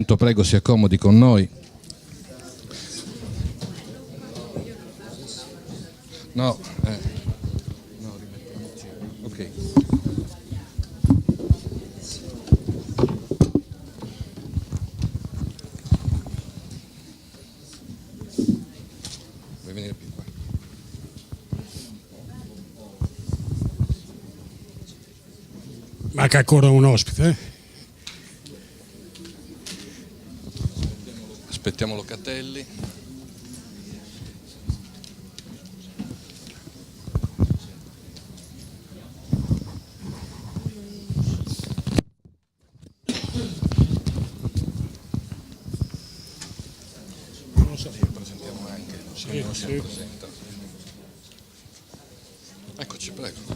Prego, si accomodi con noi. No, rimettiamo. Ok. Vuoi venire più qua? Manca ancora un ospite, Aspettiamo Locatelli. Non so. Presentiamo anche, se non si presenta. Eccoci, prego.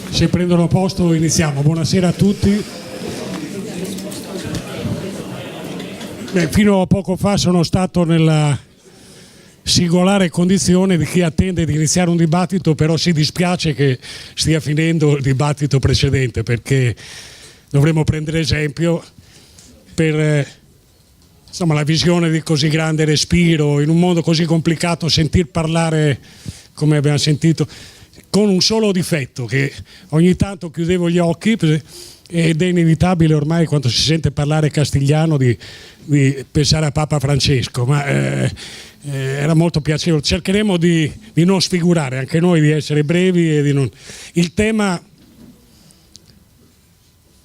Se prendono posto iniziamo. Buonasera a tutti. Fino a poco fa sono stato nella singolare condizione di chi attende di iniziare un dibattito, però si dispiace che stia finendo il dibattito precedente, perché dovremmo prendere esempio per la visione di così grande respiro in un mondo così complicato. Sentir parlare, come abbiamo sentito, con un solo difetto, che ogni tanto chiudevo gli occhi ed è inevitabile ormai, quando si sente parlare castigliano, di pensare a Papa Francesco, ma era molto piacevole. Cercheremo di non sfigurare anche noi, di essere brevi e di non... Il tema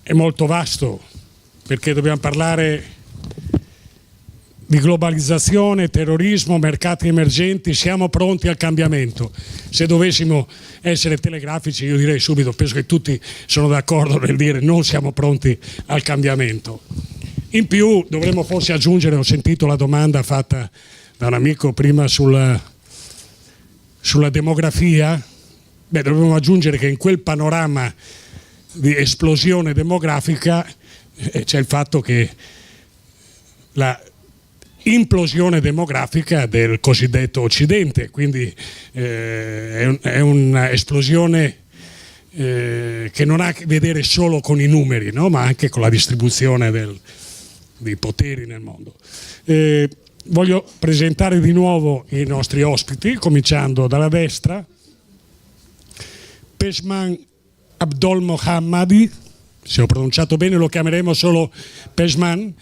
è molto vasto, perché dobbiamo parlare di globalizzazione, terrorismo, mercati emergenti. Siamo pronti al cambiamento. Se dovessimo essere telegrafici, io direi subito, penso che tutti sono d'accordo nel dire non siamo pronti al cambiamento. In più dovremmo forse aggiungere, ho sentito la domanda fatta da un amico prima sulla demografia, dovremmo aggiungere che in quel panorama di esplosione demografica c'è il fatto che la implosione demografica del cosiddetto Occidente, quindi è un'esplosione che non ha a che vedere solo con i numeri, no? Ma anche con la distribuzione dei poteri nel mondo. Voglio presentare di nuovo i nostri ospiti, cominciando dalla destra. Pejman Abdolmohammadi, se ho pronunciato bene lo chiameremo solo Pejman.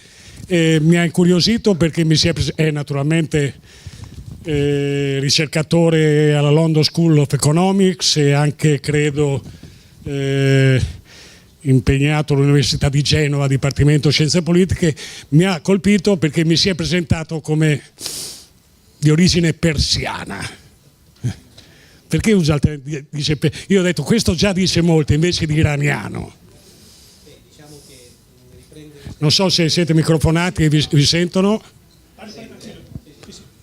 Mi ha incuriosito perché è naturalmente ricercatore alla London School of Economics e anche, credo, impegnato all'Università di Genova, Dipartimento Scienze Politiche. Mi ha colpito perché mi si è presentato come di origine persiana. Perché io ho detto questo già dice molto, invece di iraniano. Non so se siete microfonati e vi sentono.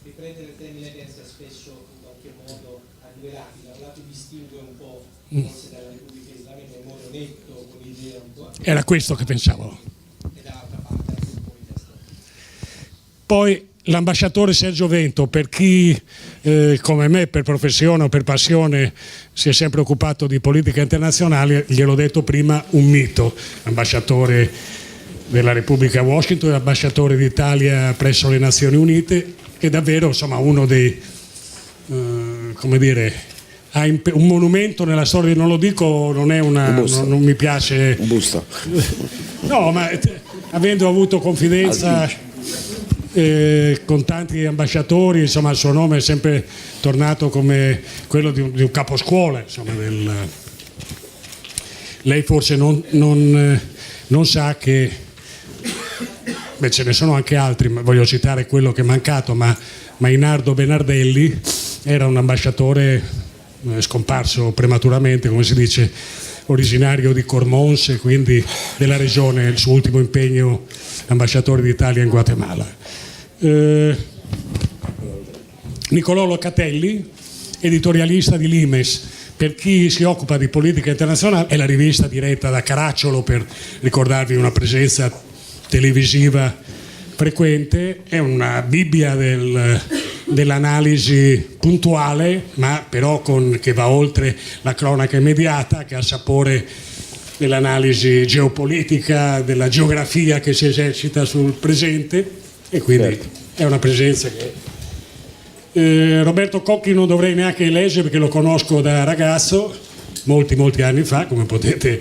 Riprendere il termine pensa spesso in qualche modo a due lati. Da un lato distingue un po' forse dalla Repubblica Islamica in modo netto, con l'idea un po'. Era questo che pensavo. E dall'altra parte anche un po' di testa. Poi l'ambasciatore Sergio Vento, per chi come me per professione o per passione si è sempre occupato di politica internazionale, gliel'ho detto prima, un mito. Ambasciatore della Repubblica Washington, ambasciatore d'Italia presso le Nazioni Unite, e davvero uno dei ha un monumento nella storia. Non lo dico, non è non mi piace un busto. No, ma avendo avuto confidenza con tanti ambasciatori, il suo nome è sempre tornato come quello di un caposcuola, lei forse non sa che ce ne sono anche altri, ma voglio citare quello che è mancato, ma Mainardo Benardelli era un ambasciatore scomparso prematuramente, come si dice, originario di Cormonse, quindi della regione, il suo ultimo impegno ambasciatore d'Italia in Guatemala. Nicolò Locatelli, editorialista di Limes. Per chi si occupa di politica internazionale è la rivista diretta da Caracciolo, per ricordarvi una presenza televisiva frequente, è una bibbia dell'analisi puntuale, ma però che va oltre la cronaca immediata, che ha sapore dell'analisi geopolitica, della geografia che si esercita sul presente, e quindi è una presenza che... Roberto Cocchi non dovrei neanche leggere perché lo conosco da ragazzo, molti anni fa, come potete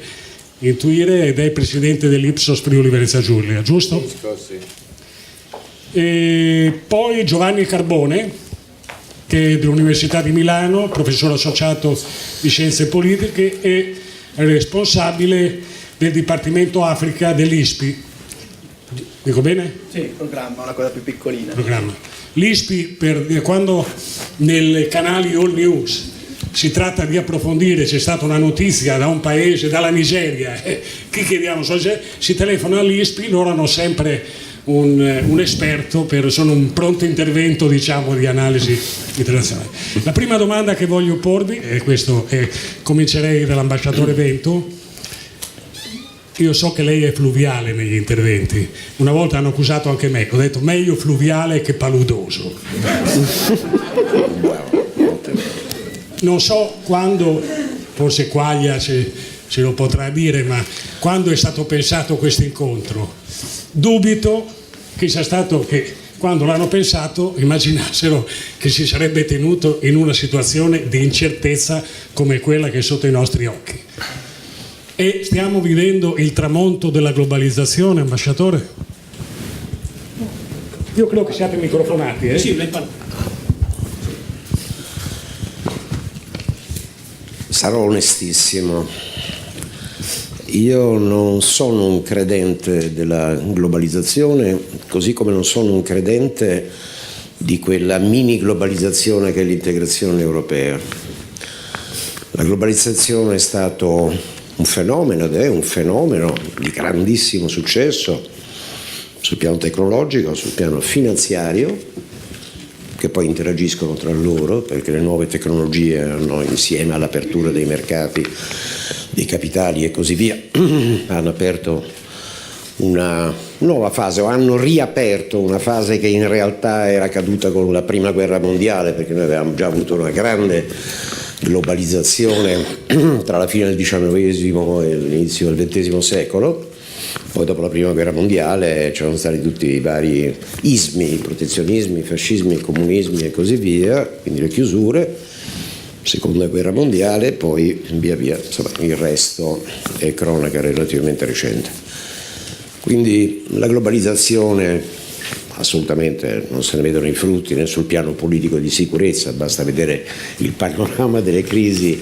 intuire, ed è il presidente dell'Ipsos Friuli Venezia Giulia, giusto? Sì. E poi Giovanni Carbone, che è dell'Università di Milano, professore associato di Scienze Politiche e responsabile del Dipartimento Africa dell'ISPI. Dico bene? Sì, il programma, una cosa più piccolina. Programma. L'ISPI, quando nei canali All News si tratta di approfondire, c'è stata una notizia da un paese, dalla Nigeria, chi chiediamo, si telefona all'ISPI, loro hanno sempre un esperto, sono un pronto intervento, diciamo, di analisi internazionale. La prima domanda che voglio porvi, comincerei dall'ambasciatore Vento. Io so che lei è fluviale negli interventi, una volta hanno accusato anche me, ho detto meglio fluviale che paludoso. Non so quando, forse Quaglia ce lo potrà dire, ma quando è stato pensato questo incontro? Dubito che sia stato che quando l'hanno pensato immaginassero che si sarebbe tenuto in una situazione di incertezza come quella che è sotto i nostri occhi. E stiamo vivendo il tramonto della globalizzazione, ambasciatore? Io credo che siate microfonati, Sì, lei parla. Sarò onestissimo. Io non sono un credente della globalizzazione, così come non sono un credente di quella mini globalizzazione che è l'integrazione europea. La globalizzazione è stato un fenomeno ed è un fenomeno di grandissimo successo sul piano tecnologico, sul piano finanziario, che poi interagiscono tra loro, perché le nuove tecnologie hanno, insieme all'apertura dei mercati, dei capitali e così via, hanno aperto una nuova fase, o hanno riaperto una fase che in realtà era caduta con la prima guerra mondiale, perché noi avevamo già avuto una grande globalizzazione tra la fine del XIX e l'inizio del XX secolo. Poi dopo la prima guerra mondiale c'erano stati tutti i vari ismi, i protezionismi, i fascismi, i comunismi e così via, quindi le chiusure, seconda guerra mondiale, poi via via, insomma il resto è cronaca relativamente recente. Quindi la globalizzazione assolutamente non se ne vedono i frutti né sul piano politico di sicurezza, basta vedere il panorama delle crisi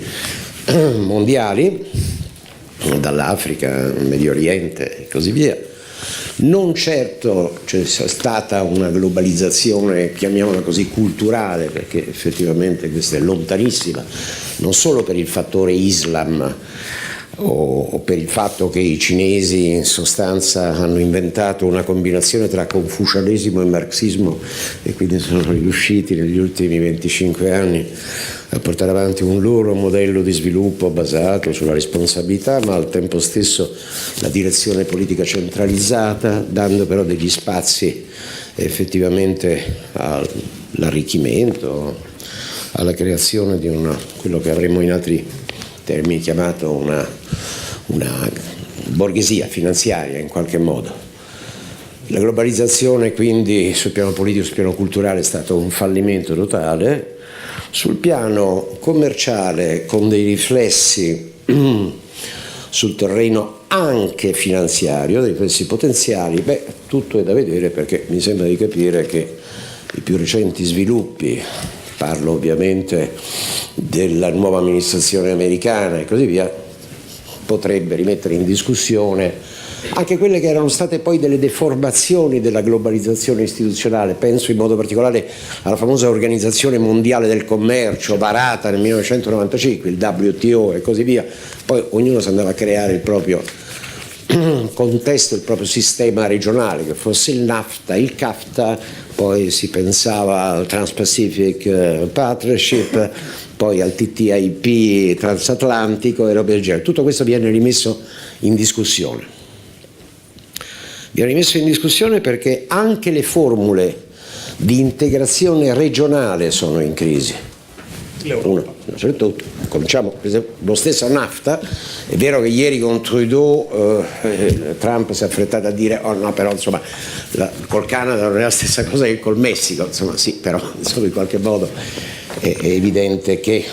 mondiali, dall'Africa al Medio Oriente e così via. Non certo c'è stata una globalizzazione, chiamiamola così, culturale, perché effettivamente questa è lontanissima, non solo per il fattore Islam o per il fatto che i cinesi in sostanza hanno inventato una combinazione tra confucianesimo e marxismo e quindi sono riusciti negli ultimi 25 anni a portare avanti un loro modello di sviluppo basato sulla responsabilità, ma al tempo stesso la direzione politica centralizzata, dando però degli spazi effettivamente all'arricchimento, alla creazione di quello che avremmo in altri termini chiamato una borghesia finanziaria in qualche modo. La globalizzazione quindi sul piano politico, sul piano culturale è stato un fallimento totale, sul piano commerciale con dei riflessi sul terreno anche finanziario, dei riflessi potenziali, tutto è da vedere, perché mi sembra di capire che i più recenti sviluppi, parlo ovviamente della nuova amministrazione americana e così via, potrebbe rimettere in discussione anche quelle che erano state poi delle deformazioni della globalizzazione istituzionale. Penso in modo particolare alla famosa Organizzazione Mondiale del Commercio varata nel 1995, il WTO e così via. Poi ognuno si andava a creare il proprio contesto il proprio sistema regionale, che fosse il NAFTA, il CAFTA, poi si pensava al Trans-Pacific Partnership, poi al TTIP transatlantico e robe del genere. Tutto questo viene rimesso in discussione. Viene rimesso in discussione perché anche le formule di integrazione regionale sono in crisi. Cominciamo, per esempio, lo stesso NAFTA. È vero che ieri con Trudeau Trump si è affrettato a dire oh no, però insomma col Canada non è la stessa cosa che col Messico, insomma sì, però insomma, in qualche modo è evidente che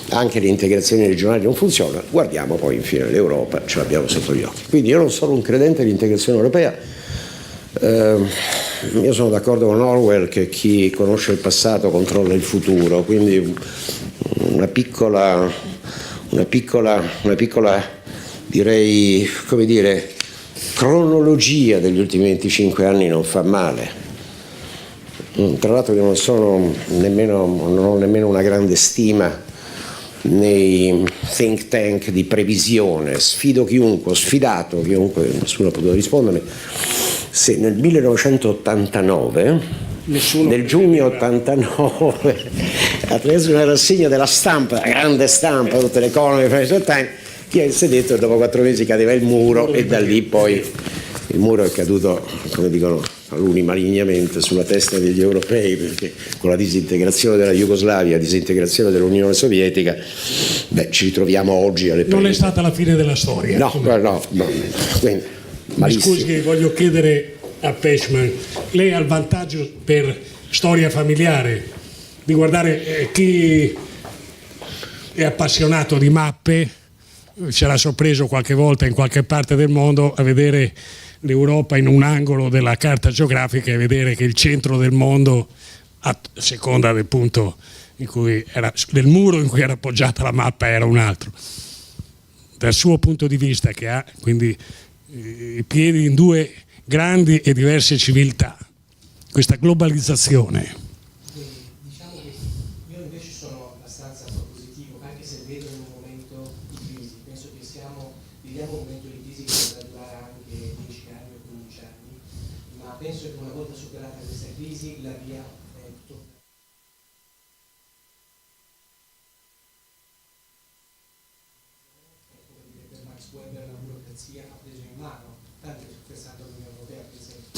anche l'integrazione regionale non funziona. Guardiamo poi infine l'Europa, ce l'abbiamo sotto gli occhi. Quindi io non sono un credente dell'integrazione europea. Io sono d'accordo con Orwell che chi conosce il passato controlla il futuro, quindi una piccola direi, come dire, cronologia degli ultimi 25 anni non fa male. Tra l'altro io non ho nemmeno una grande stima nei think tank di previsione. Sfido chiunque, ho sfidato chiunque, nessuno ha potuto rispondermi, se nel 1989, nel giugno 89, attraverso una rassegna della stampa, la grande stampa, tutte le economy, Financial Times, chi avesse detto che dopo 4 mesi cadeva il muro, e da lì poi il muro è caduto, come dicono taluni malignamente, sulla testa degli europei, perché con la disintegrazione della Jugoslavia, la disintegrazione dell'Unione Sovietica, ci ritroviamo oggi alle prese. Non è stata la fine della storia. No. Quindi, mi scusi che voglio chiedere a Pechman, lei ha il vantaggio per storia familiare di guardare chi è appassionato di mappe, ce l'ha sorpreso qualche volta in qualche parte del mondo a vedere l'Europa in un angolo della carta geografica e vedere che il centro del mondo, a seconda del punto in cui era, del muro in cui era appoggiata la mappa, era un altro. Dal suo punto di vista, che ha quindi i piedi in 2 grandi e diverse civiltà, questa globalizzazione. Diciamo che io invece sono abbastanza propositivo, anche se vedo in un momento di crisi. Penso che viviamo un momento di crisi che potrà durare anche 10 anni o 15 anni, ma penso che una volta superata questa crisi la via è tornata. Per Max Weber la burocrazia ha preso in mano, tanto è pensato all'Unione Europea per esempio.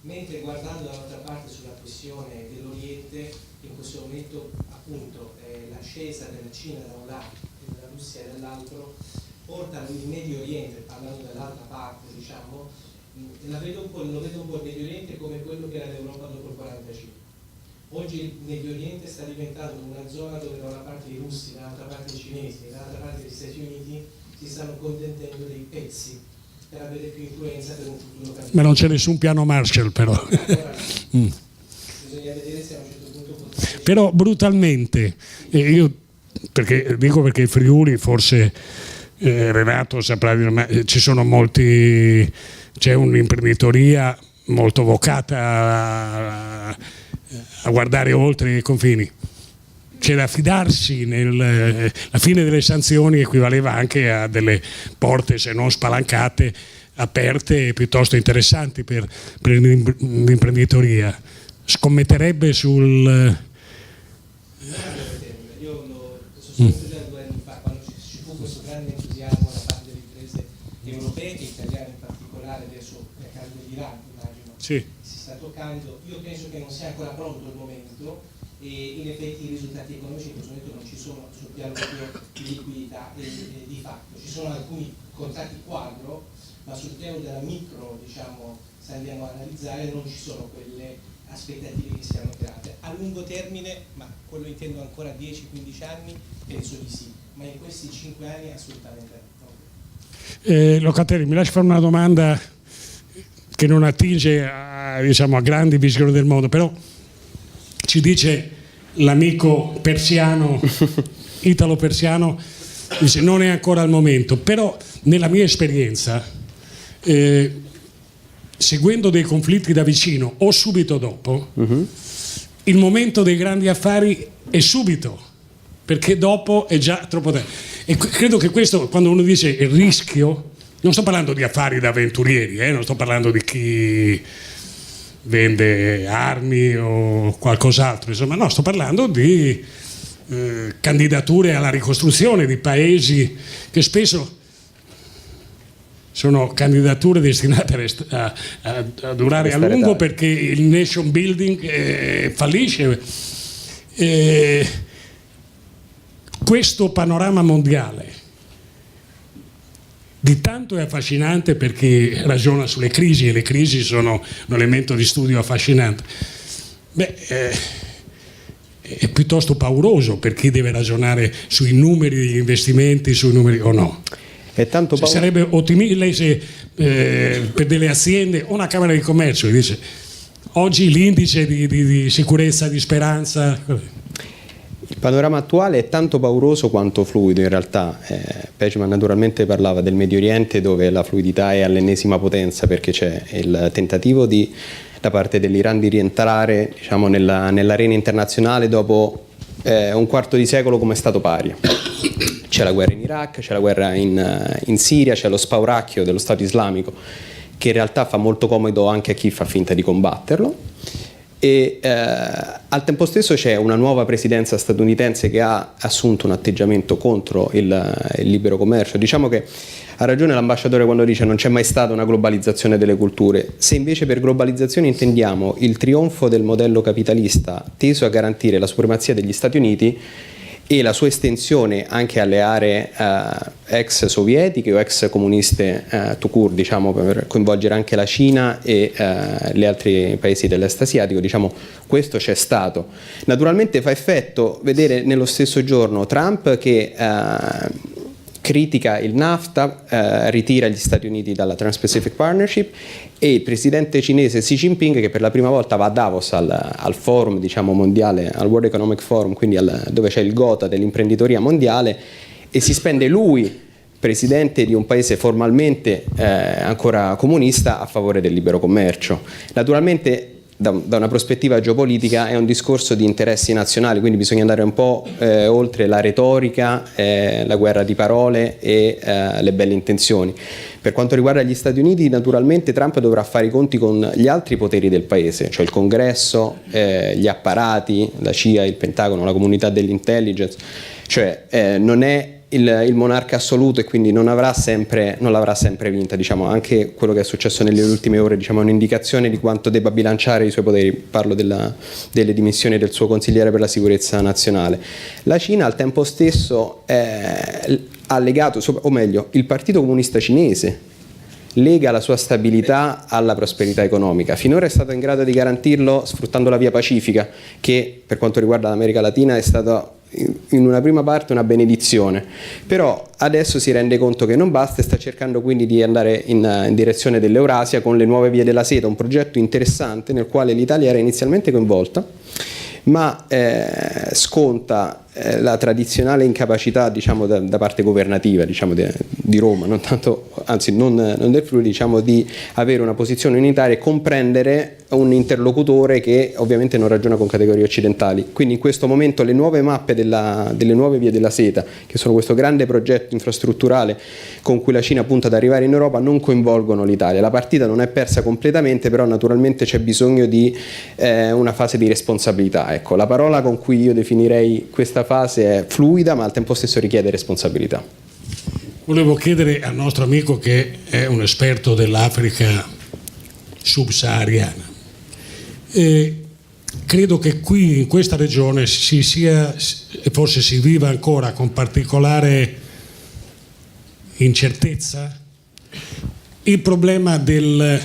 Mentre guardando dall'altra parte sulla questione dell'Oriente, in questo momento appunto l'ascesa della Cina da un lato e della Russia dall'altro porta il Medio Oriente, parlando dall'altra parte diciamo, lo vedo un po' il Medio Oriente come quello che era l'Europa dopo il 45. Oggi il Medio Oriente sta diventando una zona dove da una parte i russi, dall'altra parte i cinesi, dall'altra parte gli Stati Uniti si stanno contendendo dei pezzi per avere più influenza per un futuro cambiato. Ma non c'è nessun piano Marshall però. Bisogna vedere se a un certo punto Però brutalmente, io perché il Friuli forse Renato saprà dire, ma ci sono molti, c'è un'imprenditoria molto vocata a guardare oltre i confini. C'è da fidarsi, la fine delle sanzioni equivaleva anche a delle porte, se non spalancate, aperte e piuttosto interessanti per l'imprenditoria. Scommetterebbe sul... Io lo sostenuto già 2 anni fa, quando ci fu questo grande entusiasmo da parte delle imprese europee e italiane in particolare, adesso nel caso dell'Iran immagino, Sì. si sta toccando. Io penso che non sia ancora pronto il momento e in effetti i risultati economici in questo momento non ci sono sul piano proprio di liquidità e di fatto. Ci sono alcuni contratti quadro, ma sul piano della micro, diciamo, se andiamo a analizzare, non ci sono quelle aspettative che siano create. A lungo termine, ma quello intendo ancora 10-15 anni, penso di sì, ma in questi 5 anni assolutamente no. Locatelli, mi lasci fare una domanda che non attinge a grandi visioni del mondo, però ci dice l'amico persiano, italo-persiano, dice non è ancora il momento, però nella mia esperienza, seguendo dei conflitti da vicino o subito dopo, il momento dei grandi affari è subito, perché dopo è già troppo tempo. E credo che questo, quando uno dice il rischio Non sto parlando di affari da avventurieri, non sto parlando di chi vende armi o qualcos'altro, insomma, no, sto parlando di candidature alla ricostruzione di paesi che spesso sono candidature destinate a durare a lungo perché il nation building fallisce. Questo panorama mondiale di tanto è affascinante per chi ragiona sulle crisi, e le crisi sono un elemento di studio affascinante. È piuttosto pauroso per chi deve ragionare sui numeri degli investimenti, sui numeri o no. È tanto sarebbe ottimista lei se per delle aziende o una Camera di Commercio dice oggi l'indice di sicurezza, di speranza. Il panorama attuale è tanto pauroso quanto fluido in realtà. Pejman naturalmente parlava del Medio Oriente, dove la fluidità è all'ennesima potenza, perché c'è il tentativo da parte dell'Iran di rientrare, diciamo, nell'arena internazionale dopo un quarto di secolo come stato paria. C'è la guerra in Iraq, c'è la guerra in Siria, c'è lo spauracchio dello Stato islamico, che in realtà fa molto comodo anche a chi fa finta di combatterlo. E al tempo stesso c'è una nuova presidenza statunitense che ha assunto un atteggiamento contro il libero commercio. Diciamo che ha ragione l'ambasciatore quando dice non c'è mai stata una globalizzazione delle culture. Se invece per globalizzazione intendiamo il trionfo del modello capitalista teso a garantire la supremazia degli Stati Uniti e la sua estensione anche alle aree ex sovietiche o ex comuniste tout court, diciamo, per coinvolgere anche la Cina e gli altri paesi dell'est asiatico, diciamo, questo c'è stato. Naturalmente fa effetto vedere nello stesso giorno Trump che critica il NAFTA, ritira gli Stati Uniti dalla Trans-Pacific Partnership, e il presidente cinese Xi Jinping, che per la prima volta va a Davos al forum, diciamo, mondiale, al World Economic Forum, quindi dove c'è il Gotha dell'imprenditoria mondiale, e si spende lui, presidente di un paese formalmente ancora comunista, a favore del libero commercio. Naturalmente da una prospettiva geopolitica è un discorso di interessi nazionali, quindi bisogna andare un po' oltre la retorica, la guerra di parole e le belle intenzioni. Per quanto riguarda gli Stati Uniti, naturalmente Trump dovrà fare i conti con gli altri poteri del paese, cioè il Congresso, gli apparati, la CIA, il Pentagono, la comunità dell'intelligence, cioè non è il monarca assoluto, e quindi non l'avrà sempre vinta, diciamo. Anche quello che è successo nelle ultime ore, diciamo, è un'indicazione di quanto debba bilanciare i suoi poteri. Parlo delle dimissioni del suo consigliere per la sicurezza nazionale. La Cina al tempo stesso ha legato, o meglio, il Partito Comunista Cinese lega la sua stabilità alla prosperità economica. Finora è stato in grado di garantirlo sfruttando la via pacifica, che per quanto riguarda l'America Latina è stata in una prima parte una benedizione, però adesso si rende conto che non basta e sta cercando quindi di andare in direzione dell'Eurasia con le nuove vie della seta, un progetto interessante nel quale l'Italia era inizialmente coinvolta, ma sconta la tradizionale incapacità, diciamo, da parte governativa, diciamo, di Roma, non tanto, anzi non del Friuli, diciamo, di avere una posizione unitaria e comprendere un interlocutore che ovviamente non ragiona con categorie occidentali. Quindi in questo momento le nuove mappe delle nuove vie della seta, che sono questo grande progetto infrastrutturale con cui la Cina punta ad arrivare in Europa, non coinvolgono l'Italia. La partita non è persa completamente, però naturalmente c'è bisogno di una fase di responsabilità. Ecco, la parola con cui io definirei questa fase è fluida, ma al tempo stesso richiede responsabilità. Volevo chiedere al nostro amico, che è un esperto dell'Africa subsahariana, credo che qui in questa regione si sia, e forse si viva ancora con particolare incertezza, il problema del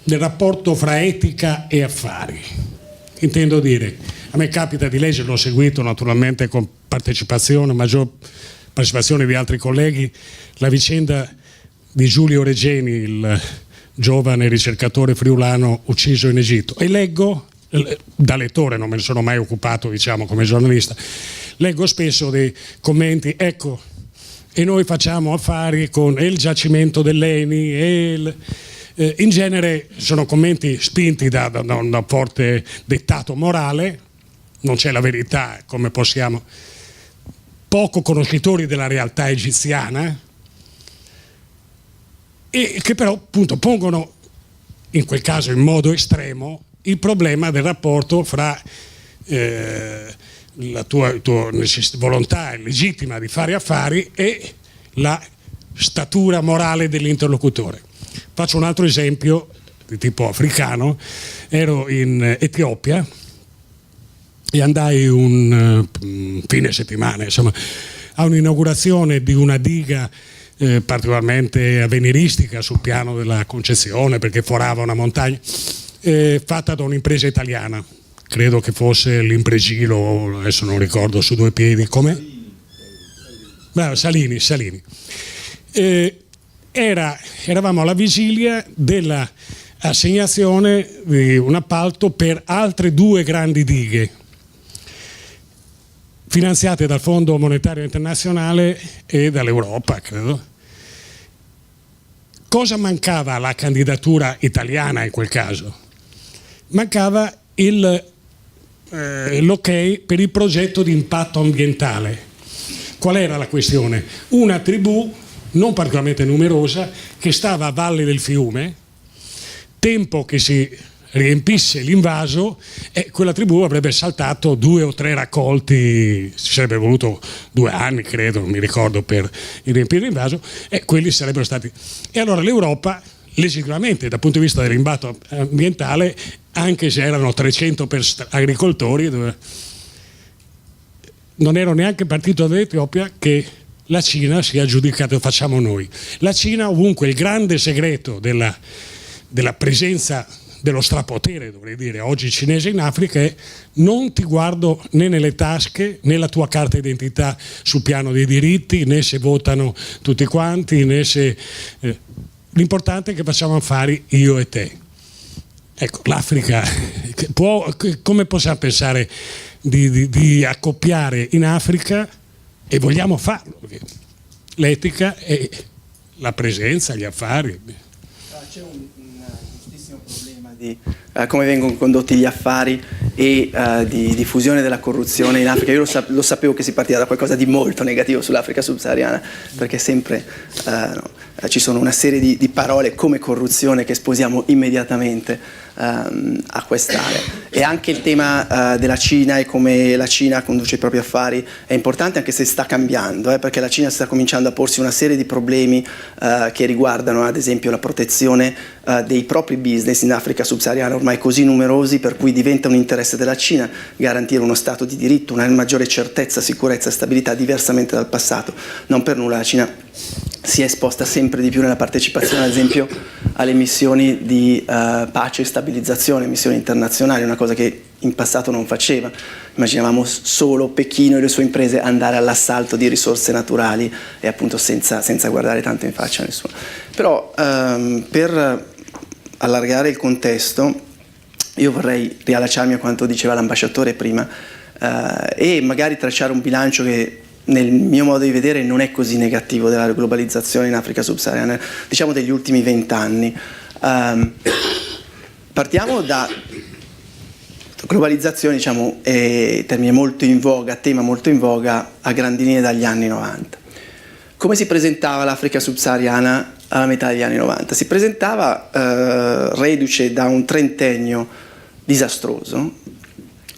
rapporto fra etica e affari. Intendo dire, a me capita di leggere, l'ho seguito naturalmente con maggior partecipazione di altri colleghi, la vicenda di Giulio Regeni, il giovane ricercatore friulano ucciso in Egitto, e leggo, da lettore, non me ne sono mai occupato, diciamo, come giornalista, leggo spesso dei commenti, ecco, e noi facciamo affari con il giacimento dell'Eni e in genere sono commenti spinti da un forte dettato morale, non c'è la verità, come possiamo. poco conoscitori della realtà egiziana e che però appunto pongono, in quel caso in modo estremo, il problema del rapporto fra la tua volontà legittima di fare affari e la statura morale dell'interlocutore. Faccio un altro esempio di tipo africano. Ero in Etiopia e andai un fine settimana, insomma, a un'inaugurazione di una diga particolarmente avveniristica sul piano della concezione, perché forava una montagna, fatta da un'impresa italiana, credo che fosse l'Impregilo, adesso non ricordo su due piedi come. Salini. Eravamo alla vigilia della assegnazione di un appalto per altre 2 grandi dighe finanziate dal Fondo Monetario Internazionale e dall'Europa, credo. Cosa mancava alla candidatura italiana in quel caso? Mancava l'ok per il progetto di impatto ambientale. Qual era la questione? Una tribù non particolarmente numerosa che stava a valle del fiume, tempo che si riempisse l'invaso, e quella tribù avrebbe saltato 2 o 3 raccolti, ci sarebbe voluto 2 anni credo, non mi ricordo, per riempire l'invaso, e quelli sarebbero stati. E allora l'Europa legittimamente dal punto di vista dell'impatto ambientale, anche se erano 300 agricoltori, non ero neanche partito dall'Etiopia, che la Cina si è aggiudicata, lo facciamo noi. La Cina, ovunque, il grande segreto della presenza, dello strapotere, dovrei dire, oggi cinese in Africa, è: non ti guardo né nelle tasche, né la tua carta d'identità sul piano dei diritti, né se votano tutti quanti, né se... l'importante è che facciamo affari io e te. Ecco, l'Africa, come possiamo pensare di accoppiare in Africa, e vogliamo farlo, l'etica e la presenza, gli affari. C'è un giustissimo problema di come vengono condotti gli affari e di diffusione della corruzione in Africa. Io lo sapevo che si partiva da qualcosa di molto negativo sull'Africa subsahariana, perché sempre ci sono una serie di parole come corruzione che sposiamo immediatamente a quest'area. E anche il tema della Cina e come la Cina conduce i propri affari è importante, anche se sta cambiando, perché la Cina sta cominciando a porsi una serie di problemi che riguardano ad esempio la protezione dei propri business in Africa subsahariana, ormai così numerosi, per cui diventa un interesse della Cina garantire uno stato di diritto, una maggiore certezza, sicurezza e stabilità, diversamente dal passato. Non per nulla la Cina si è esposta sempre di più nella partecipazione, ad esempio, alle missioni di pace e stabilizzazione, missioni internazionali, una cosa che in passato non faceva. Immaginavamo solo Pechino e le sue imprese andare all'assalto di risorse naturali e appunto senza guardare tanto in faccia a nessuno. Però per allargare il contesto, io vorrei riallacciarmi a quanto diceva l'ambasciatore prima e magari tracciare un bilancio che nel mio modo di vedere non è così negativo della globalizzazione in Africa subsahariana, diciamo degli ultimi 20 anni. Partiamo da globalizzazione, diciamo, è termine molto in voga, tema molto in voga a grandi linee dagli anni 90. Come si presentava l'Africa subsahariana alla metà degli anni 90? Si presentava reduce da un trentennio disastroso,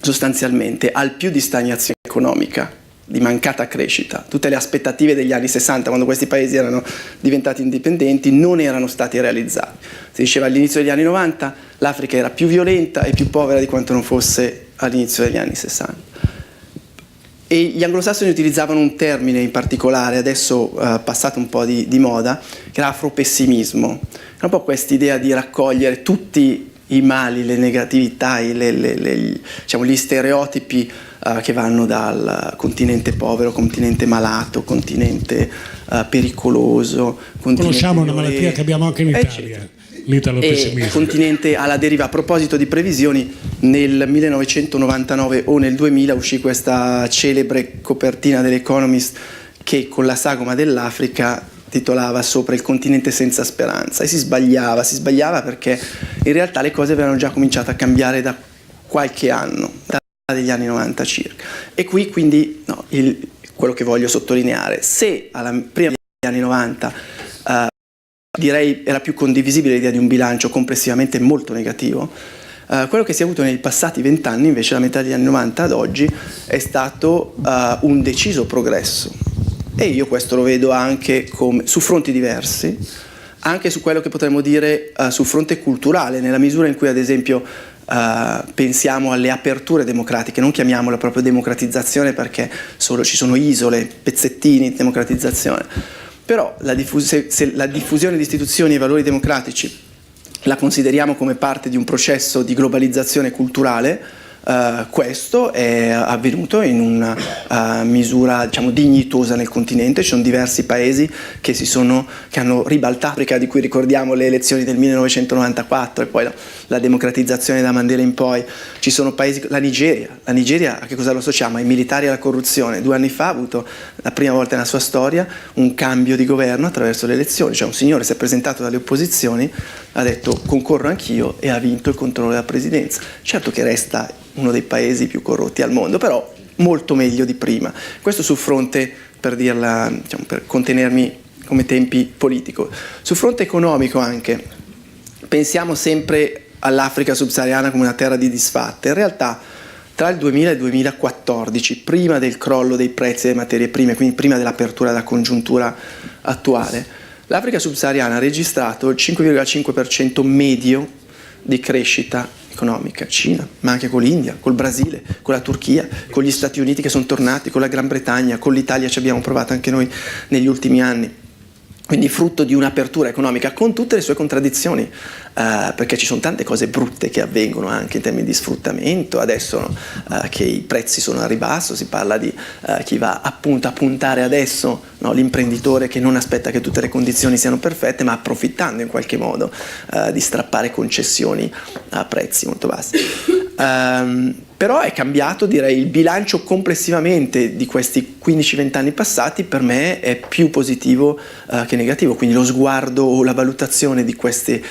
sostanzialmente, al più di stagnazione economica, di mancata crescita. Tutte le aspettative degli anni 60, quando questi paesi erano diventati indipendenti, non erano state realizzate. Si diceva all'inizio degli anni 90 l'Africa era più violenta e più povera di quanto non fosse all'inizio degli anni 60. E gli anglosassoni utilizzavano un termine in particolare, adesso passato un po' di moda, che era afropessimismo. Era un po' quest'idea di raccogliere tutti i mali, le negatività, diciamo, gli stereotipi che vanno dal continente povero, continente malato, continente pericoloso. Conosciamo una malattia che abbiamo anche in Italia, l'italo-pessimismo. Continente alla deriva. A proposito di previsioni, nel 1999 o nel 2000 uscì questa celebre copertina dell'Economist che con la sagoma dell'Africa titolava sopra il continente senza speranza, e si sbagliava perché in realtà le cose avevano già cominciato a cambiare da qualche anno, dagli anni 90 circa. E qui quindi quello che voglio sottolineare. Se prima degli anni 90 direi era più condivisibile l'idea di un bilancio complessivamente molto negativo, quello che si è avuto nei passati 20 anni, invece, la metà degli anni 90 ad oggi, è stato un deciso progresso. E io questo lo vedo anche su fronti diversi, anche su quello che potremmo dire sul fronte culturale, nella misura in cui, ad esempio, pensiamo alle aperture democratiche, non chiamiamola proprio democratizzazione perché ci sono isole, pezzettini di democratizzazione, però se la diffusione di istituzioni e valori democratici la consideriamo come parte di un processo di globalizzazione culturale, questo è avvenuto in una misura, diciamo, dignitosa nel continente. Ci sono diversi paesi che hanno ribaltato l'Africa, di cui ricordiamo le elezioni del 1994 e poi la democratizzazione da Mandela in poi. Ci sono paesi, la Nigeria a che cosa lo associamo? Ai militari e alla corruzione. 2 anni fa ha avuto la prima volta nella sua storia un cambio di governo attraverso le elezioni, cioè un signore si è presentato dalle opposizioni, ha detto concorro anch'io e ha vinto il controllo della presidenza. Certo che resta uno dei paesi più corrotti al mondo, però molto meglio di prima. Questo sul fronte, per dirla, diciamo, per contenermi come tempi politico. Sul fronte economico anche, pensiamo sempre all'Africa subsahariana come una terra di disfatte. In realtà tra il 2000 e il 2014, prima del crollo dei prezzi delle materie prime, quindi prima dell'apertura della congiuntura attuale, l'Africa subsahariana ha registrato il 5,5% medio di crescita economica. Cina, ma anche con l'India, col Brasile, con la Turchia, con gli Stati Uniti che sono tornati, con la Gran Bretagna, con l'Italia ci abbiamo provato anche noi negli ultimi anni. Quindi frutto di un'apertura economica con tutte le sue contraddizioni, perché ci sono tante cose brutte che avvengono anche in termini di sfruttamento. Adesso che i prezzi sono a ribasso, si parla di chi va appunto a puntare adesso, no? L'imprenditore che non aspetta che tutte le condizioni siano perfette, ma approfittando in qualche modo di strappare concessioni a prezzi molto bassi. Però è cambiato, direi, il bilancio complessivamente di questi 15-20 anni passati per me è più positivo che negativo, quindi lo sguardo o la valutazione di questi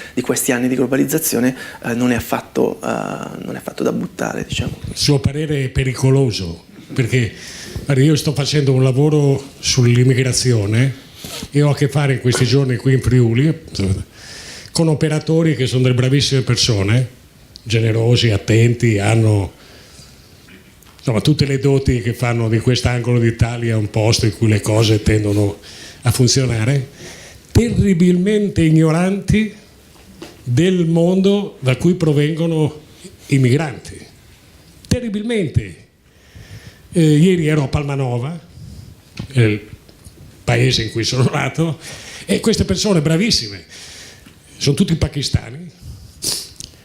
anni di globalizzazione non è affatto da buttare, diciamo. Il suo parere è pericoloso, perché io sto facendo un lavoro sull'immigrazione e ho a che fare in questi giorni qui in Friuli con operatori che sono delle bravissime persone, generosi, attenti, hanno insomma tutte le doti che fanno di quest'angolo d'Italia un posto in cui le cose tendono a funzionare, terribilmente ignoranti del mondo da cui provengono i migranti, terribilmente. Ieri ero a Palmanova, il paese in cui sono nato, e queste persone bravissime sono tutti pakistani,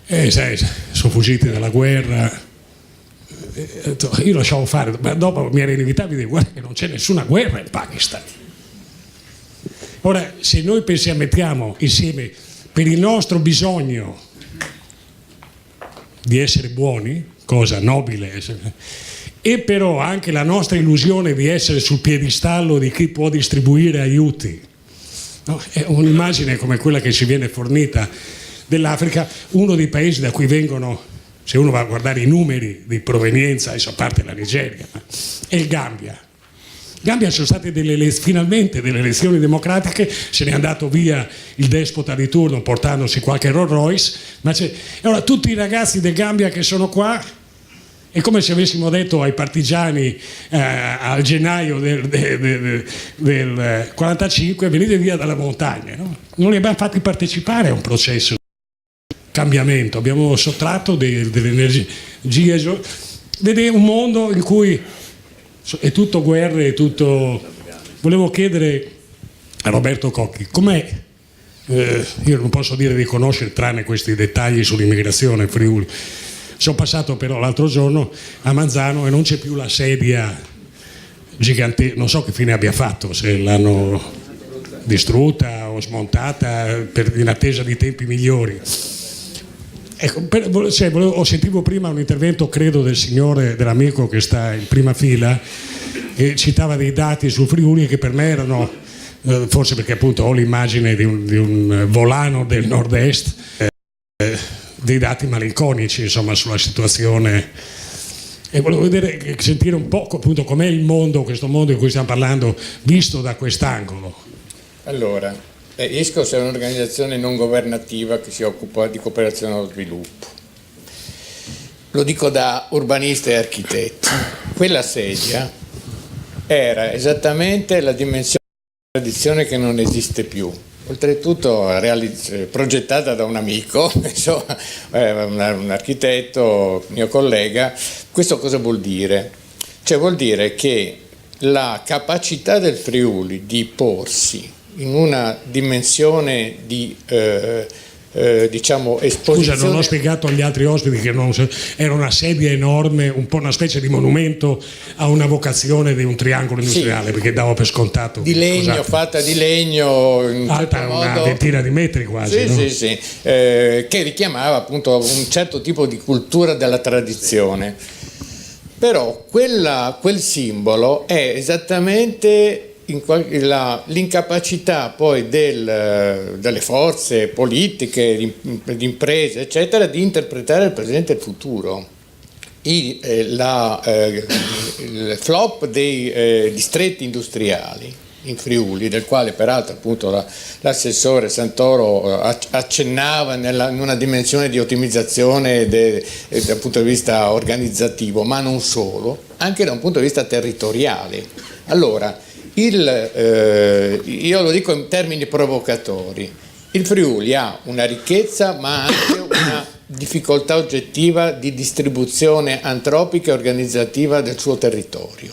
sai, sono fuggiti dalla guerra. Io lasciavo fare, ma dopo mi era inevitabile, guarda che non c'è nessuna guerra in Pakistan. Ora, se noi mettiamo insieme per il nostro bisogno di essere buoni, cosa nobile, e però anche la nostra illusione di essere sul piedistallo di chi può distribuire aiuti, no? È un'immagine come quella che ci viene fornita dell'Africa, uno dei paesi da cui vengono, se uno va a guardare i numeri di provenienza, adesso a parte la Nigeria, è il Gambia. Gambia sono state finalmente delle elezioni democratiche, se n'è andato via il despota di turno portandosi qualche Rolls Royce, ma ora tutti i ragazzi del Gambia che sono qua, è come se avessimo detto ai partigiani al gennaio del 45 venite via dalla montagna, no? Non li abbiamo fatti partecipare a un processo di cambiamento, abbiamo sottratto delle energie. Vede un mondo in cui è tutto guerre, è tutto. Volevo chiedere a Roberto Cocchi com'è, io non posso dire di conoscere tranne questi dettagli sull'immigrazione Friuli. Sono passato però l'altro giorno a Manzano e non c'è più la sedia gigantesca, non so che fine abbia fatto, se l'hanno distrutta o smontata in attesa di tempi migliori. Ecco, sentivo prima un intervento, credo, del signore, dell'amico che sta in prima fila, che citava dei dati sul Friuli che per me erano, forse perché appunto ho l'immagine di un volano del nord-est, dei dati malinconici, insomma, sulla situazione. e volevo vedere, sentire un po' appunto com'è il mondo, questo mondo di cui stiamo parlando, visto da quest'angolo. Allora, ISCOS è un'organizzazione non governativa che si occupa di cooperazione allo sviluppo. Lo dico da urbanista e architetto. Quella sedia era esattamente la dimensione della tradizione che non esiste più. Oltretutto progettata da un amico, insomma, un architetto, mio collega. Questo cosa vuol dire? Cioè vuol dire che la capacità del Friuli di porsi in una dimensione di diciamo esposizione. Scusa, non ho spiegato agli altri ospiti che era una sedia enorme, un po' una specie di monumento a una vocazione di un triangolo industriale, sì, perché davo per scontato. Di legno, scusate, fatta di legno, in alta una ventina di metri quasi. Sì, no? sì, sì, che richiamava appunto un certo tipo di cultura della tradizione. Però quel simbolo è esattamente l'incapacità poi delle forze politiche, di imprese, eccetera, di interpretare il presente e il futuro. Il flop dei distretti industriali in Friuli, del quale peraltro appunto l'assessore Santoro accennava in una dimensione di ottimizzazione dal punto di vista organizzativo, ma non solo, anche da un punto di vista territoriale. Allora, io lo dico in termini provocatori, il Friuli ha una ricchezza ma anche una difficoltà oggettiva di distribuzione antropica e organizzativa del suo territorio.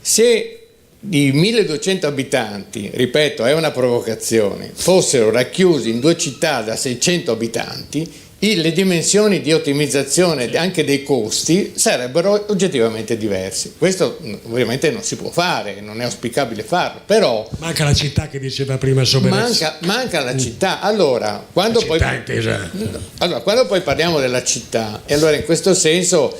Se i 1200 abitanti, ripeto, è una provocazione, fossero racchiusi in 2 città da 600 abitanti, le dimensioni di ottimizzazione anche dei costi sarebbero oggettivamente diverse. Questo ovviamente non si può fare, non è auspicabile farlo, però manca la città che diceva prima Soberes. Manca la città. Allora, quando poi parliamo della città, e allora in questo senso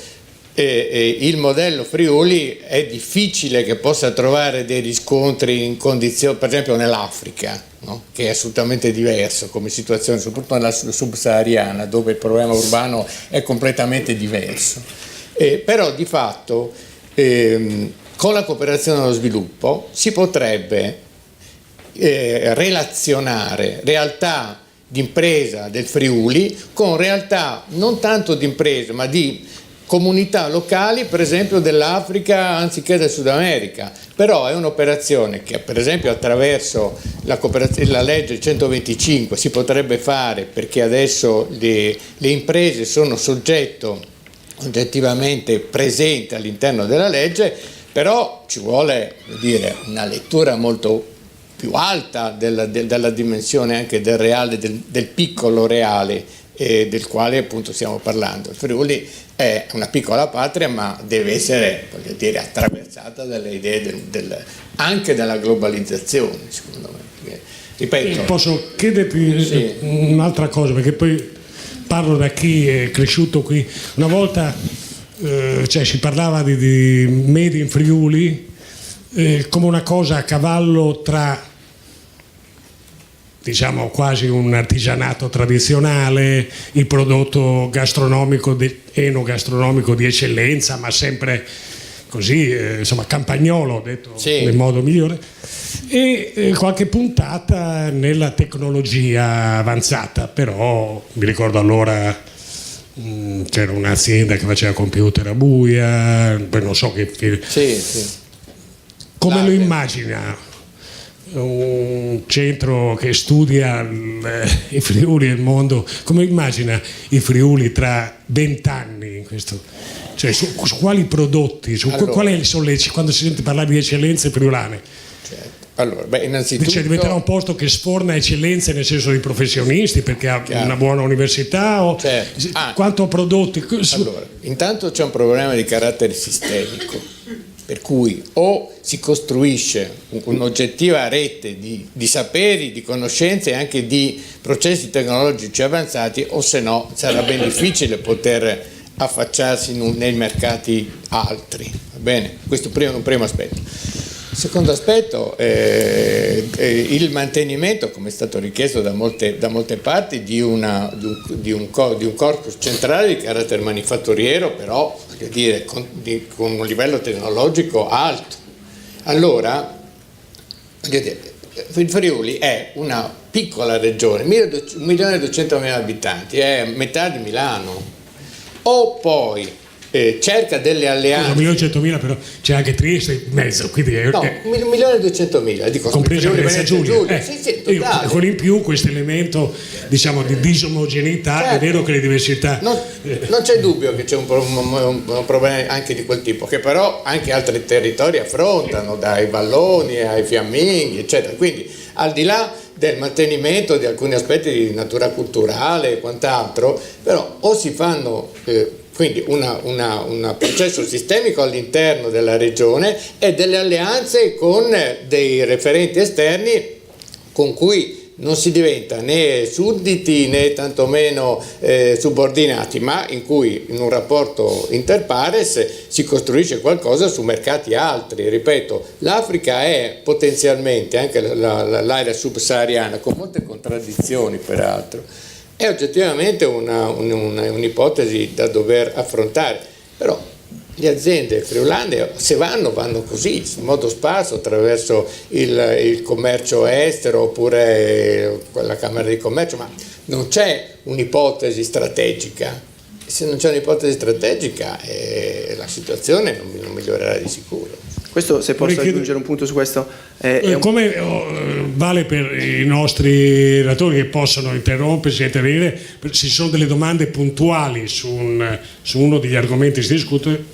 il modello Friuli è difficile che possa trovare dei riscontri in condizioni, per esempio nell'Africa, no? Che è assolutamente diverso come situazione, soprattutto nella subsahariana, dove il problema urbano è completamente diverso. Però di fatto con la cooperazione allo sviluppo si potrebbe relazionare realtà di impresa del Friuli con realtà non tanto di impresa ma di comunità locali, per esempio dell'Africa anziché del Sud America. Però è un'operazione che per esempio attraverso la legge 125 si potrebbe fare, perché adesso le imprese sono soggetto oggettivamente presente all'interno della legge, però ci vuole una lettura molto più alta della dimensione anche del reale, del piccolo reale del quale appunto stiamo parlando. Il Friuli è una piccola patria, ma deve essere, attraversata dalle idee anche della globalizzazione, secondo me. Perché, ripeto, posso chiederti un'altra cosa, perché poi parlo da chi è cresciuto qui. Una volta si parlava di Made in Friuli come una cosa a cavallo tra, diciamo, quasi un artigianato tradizionale, il prodotto gastronomico, enogastronomico di eccellenza, ma sempre così, campagnolo, detto nel modo migliore, e qualche puntata nella tecnologia avanzata. Però mi ricordo allora c'era un'azienda che faceva computer a Buia, poi non so che... Come lo immagina un centro che studia i Friuli e il mondo, come immagina i Friuli tra 20 anni? Cioè, su quali prodotti, qual è il sollecito quando si sente parlare di eccellenze friulane? Certo. Allora, innanzitutto, cioè, diventerà un posto che sforna eccellenze nel senso di professionisti, perché ha una buona università, quanto prodotti? Allora, intanto c'è un problema di carattere sistemico, per cui o si costruisce un'oggettiva rete di saperi, di conoscenze e anche di processi tecnologici avanzati, o se no sarà ben difficile poter affacciarsi nei mercati altri. Va bene? Questo è un primo aspetto. Secondo aspetto, il mantenimento, come è stato richiesto da molte parti, di un corpus centrale di carattere manifatturiero, però voglio dire, con un livello tecnologico alto. Allora, il Friuli è una piccola regione, 1.200.000 abitanti, è metà di Milano, o poi cerca delle alleanze. 1.100.000, però c'è anche Trieste in mezzo, quindi no, 1.200.000, dico, compreso Venezia Giulia. Sì, totale. Con in più questo elemento, diciamo, di disomogeneità, certo. È vero che le diversità non c'è dubbio che c'è un problema anche di quel tipo, che però anche altri territori affrontano, dai valloni ai fiamminghi, eccetera. Quindi al di là del mantenimento di alcuni aspetti di natura culturale e quant'altro, però o si fanno quindi un processo sistemico all'interno della regione e delle alleanze con dei referenti esterni con cui non si diventa né sudditi né tantomeno subordinati, ma in cui in un rapporto inter pares si costruisce qualcosa su mercati altri. Ripeto, l'Africa è potenzialmente, anche l'area subsahariana, con molte contraddizioni peraltro, è oggettivamente un'ipotesi da dover affrontare, però le aziende friulane se vanno così, in modo sparso, attraverso il commercio estero oppure la Camera di Commercio, ma non c'è un'ipotesi strategica. Se non c'è un'ipotesi strategica la situazione non migliorerà di sicuro. Questo, se posso aggiungere un punto su questo, come vale per i nostri relatori che possono interrompersi e intervenire, se ci sono delle domande puntuali su uno degli argomenti che si discute,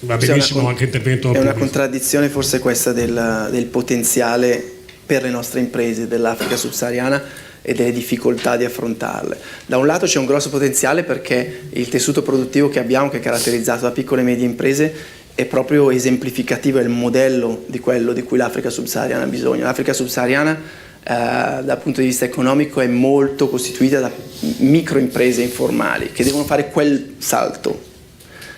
va benissimo anche intervento è pubblico. una contraddizione forse questa del potenziale per le nostre imprese dell'Africa subsahariana e delle difficoltà di affrontarle. Da un lato c'è un grosso potenziale perché il tessuto produttivo che abbiamo, che è caratterizzato da piccole e medie imprese, è proprio esemplificativo, è il modello di quello di cui l'Africa subsahariana ha bisogno. L'Africa subsahariana dal punto di vista economico è molto costituita da microimprese informali che devono fare quel salto,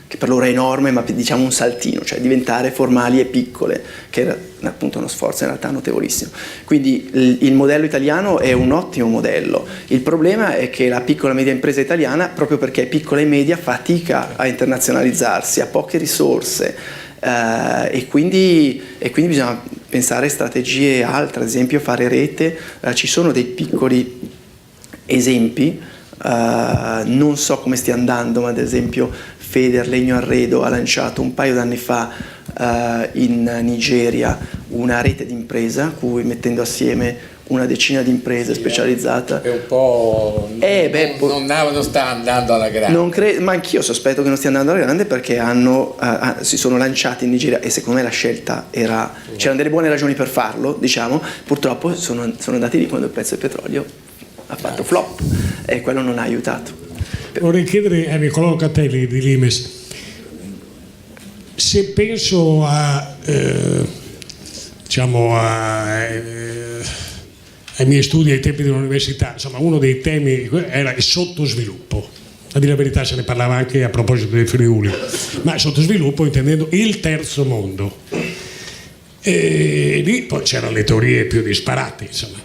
che per loro è enorme, ma diciamo un saltino, cioè diventare formali e piccole, che è appunto uno sforzo in realtà notevolissimo. Quindi il modello italiano è un ottimo modello. Il problema è che la piccola e media impresa italiana, proprio perché è piccola e media, fatica a internazionalizzarsi, ha poche risorse e quindi bisogna pensare a strategie altre, ad esempio fare rete. Ci sono dei piccoli esempi, non so come stia andando, ma ad esempio Feder Legno Arredo ha lanciato un paio d'anni fa in Nigeria una rete di impresa, cui mettendo assieme una decina di imprese specializzate. È un po'. Non sta andando alla grande. Ma anch'io sospetto che non stia andando alla grande perché si sono lanciati in Nigeria e secondo me la scelta c'erano delle buone ragioni per farlo, diciamo. Purtroppo sono andati lì quando il prezzo del petrolio ha fatto flop e quello non ha aiutato. Vorrei chiedere a Nicolò Locatelli di Limes, se penso ai miei studi ai tempi dell'università, insomma uno dei temi era il sottosviluppo. A dire la verità se ne parlava anche a proposito dei Friuli, ma sottosviluppo intendendo il terzo mondo. E lì poi c'erano le teorie più disparate, insomma.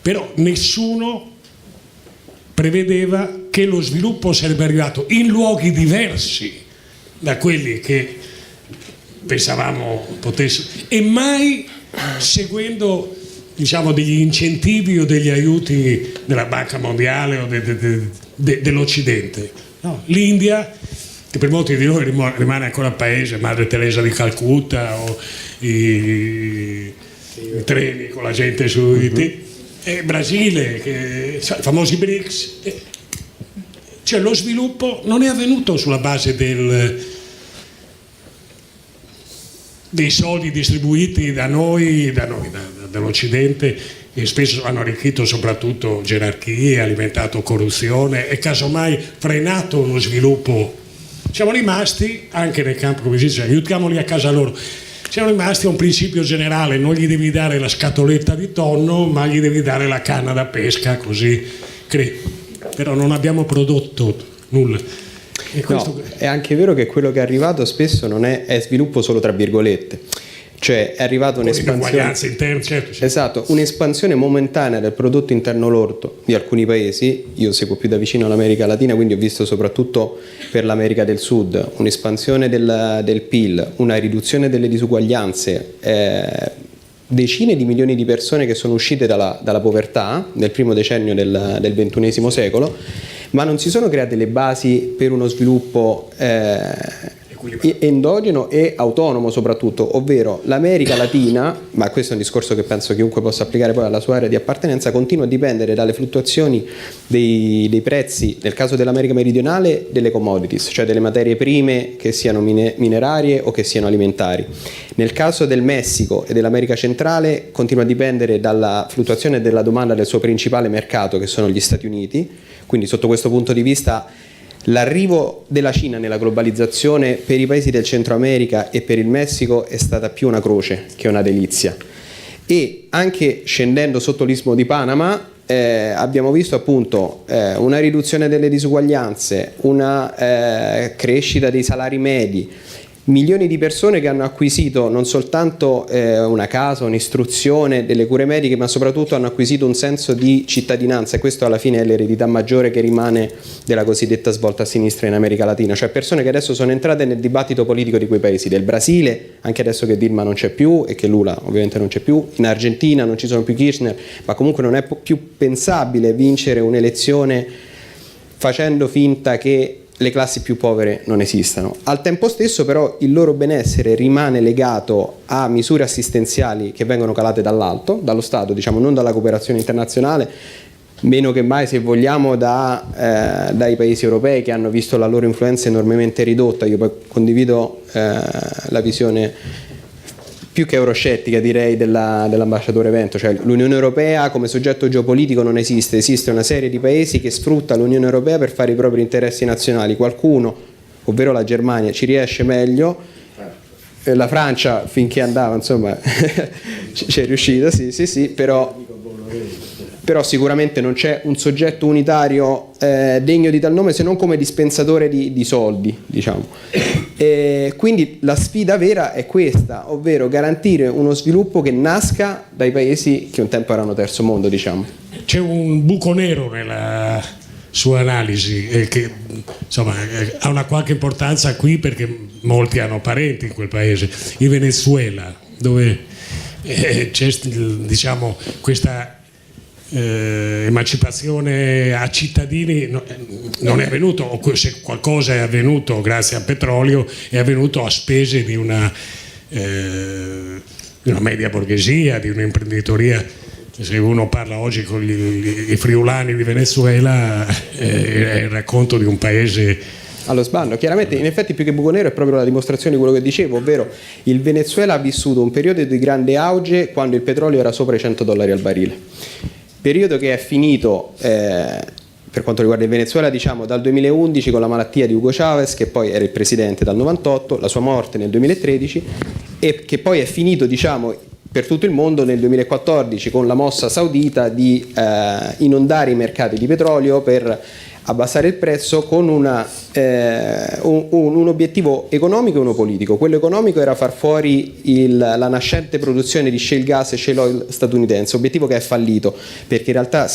Però nessuno prevedeva che lo sviluppo sarebbe arrivato in luoghi diversi da quelli che pensavamo potessero, e mai seguendo, diciamo, degli incentivi o degli aiuti della Banca Mondiale o dell'Occidente. No, l'India, che per molti di noi rimane ancora paese, Madre Teresa di Calcutta, o i treni con la gente sui Brasile, i famosi BRICS. Cioè lo sviluppo non è avvenuto sulla base dei soldi distribuiti da noi, dall'Occidente, che spesso hanno arricchito soprattutto gerarchie, alimentato corruzione e casomai frenato lo sviluppo. Siamo rimasti anche nel campo, come si dice, aiutiamoli a casa loro. Siamo rimasti a un principio generale: non gli devi dare la scatoletta di tonno, ma gli devi dare la canna da pesca, così però non abbiamo prodotto nulla. E questo... No, è anche vero che quello che è arrivato spesso non è sviluppo solo tra virgolette. Cioè è arrivata un'espansione interne, certo, sì. Esatto, un'espansione momentanea del prodotto interno lordo di alcuni paesi. Io seguo più da vicino l'America Latina, quindi ho visto soprattutto per l'America del Sud un'espansione del PIL, una riduzione delle disuguaglianze, decine di milioni di persone che sono uscite dalla povertà nel primo decennio del XXI secolo, ma non si sono create le basi per uno sviluppo endogeno e autonomo soprattutto, ovvero l'America Latina, ma questo è un discorso che penso chiunque possa applicare poi alla sua area di appartenenza, continua a dipendere dalle fluttuazioni dei prezzi, nel caso dell'America meridionale, delle commodities, cioè delle materie prime che siano minerarie o che siano alimentari. Nel caso del Messico e dell'America centrale continua a dipendere dalla fluttuazione della domanda del suo principale mercato, che sono gli Stati Uniti. Quindi sotto questo punto di vista l'arrivo della Cina nella globalizzazione per i paesi del Centro America e per il Messico è stata più una croce che una delizia. E anche scendendo sotto l'Istmo di Panama abbiamo visto appunto una riduzione delle disuguaglianze, una crescita dei salari medi, milioni di persone che hanno acquisito non soltanto una casa, un'istruzione, delle cure mediche, ma soprattutto hanno acquisito un senso di cittadinanza, e questo alla fine è l'eredità maggiore che rimane della cosiddetta svolta a sinistra in America Latina, cioè persone che adesso sono entrate nel dibattito politico di quei paesi, del Brasile, anche adesso che Dilma non c'è più e che Lula ovviamente non c'è più, in Argentina non ci sono più Kirchner, ma comunque non è più pensabile vincere un'elezione facendo finta che le classi più povere non esistano. Al tempo stesso però il loro benessere rimane legato a misure assistenziali che vengono calate dall'alto, dallo Stato, diciamo, non dalla cooperazione internazionale, meno che mai, se vogliamo, dai paesi europei che hanno visto la loro influenza enormemente ridotta. Io poi condivido la visione più che euroscettica, direi, dell'ambasciatore Vento, cioè l'Unione Europea come soggetto geopolitico non esiste, esiste una serie di paesi che sfrutta l'Unione Europea per fare i propri interessi nazionali. Qualcuno, ovvero la Germania, ci riesce meglio, la Francia finché andava, insomma, ci è riuscita, sì, però sicuramente non c'è un soggetto unitario degno di tal nome, se non come dispensatore di soldi, diciamo. Quindi la sfida vera è questa, ovvero garantire uno sviluppo che nasca dai paesi che un tempo erano terzo mondo, diciamo. C'è un buco nero nella sua analisi che insomma ha una qualche importanza qui, perché molti hanno parenti in quel paese, il Venezuela, dove c'è, diciamo, questa emancipazione a cittadini non è avvenuto, o se qualcosa è avvenuto grazie al petrolio è avvenuto a spese di una media borghesia, di un'imprenditoria. Se uno parla oggi con i friulani di Venezuela è il racconto di un paese allo sbando. Chiaramente, in effetti, più che buco nero è proprio la dimostrazione di quello che dicevo, ovvero il Venezuela ha vissuto un periodo di grande auge quando il petrolio era sopra i $100 al barile, periodo che è finito per quanto riguarda il Venezuela, diciamo, dal 2011 con la malattia di Hugo Chavez, che poi era il presidente dal 98, la sua morte nel 2013, e che poi è finito, diciamo, per tutto il mondo nel 2014 con la mossa saudita di inondare i mercati di petrolio per abbassare il prezzo con un obiettivo economico e uno politico. Quello economico era far fuori la nascente produzione di shale gas e shale oil statunitense, obiettivo che è fallito, perché in realtà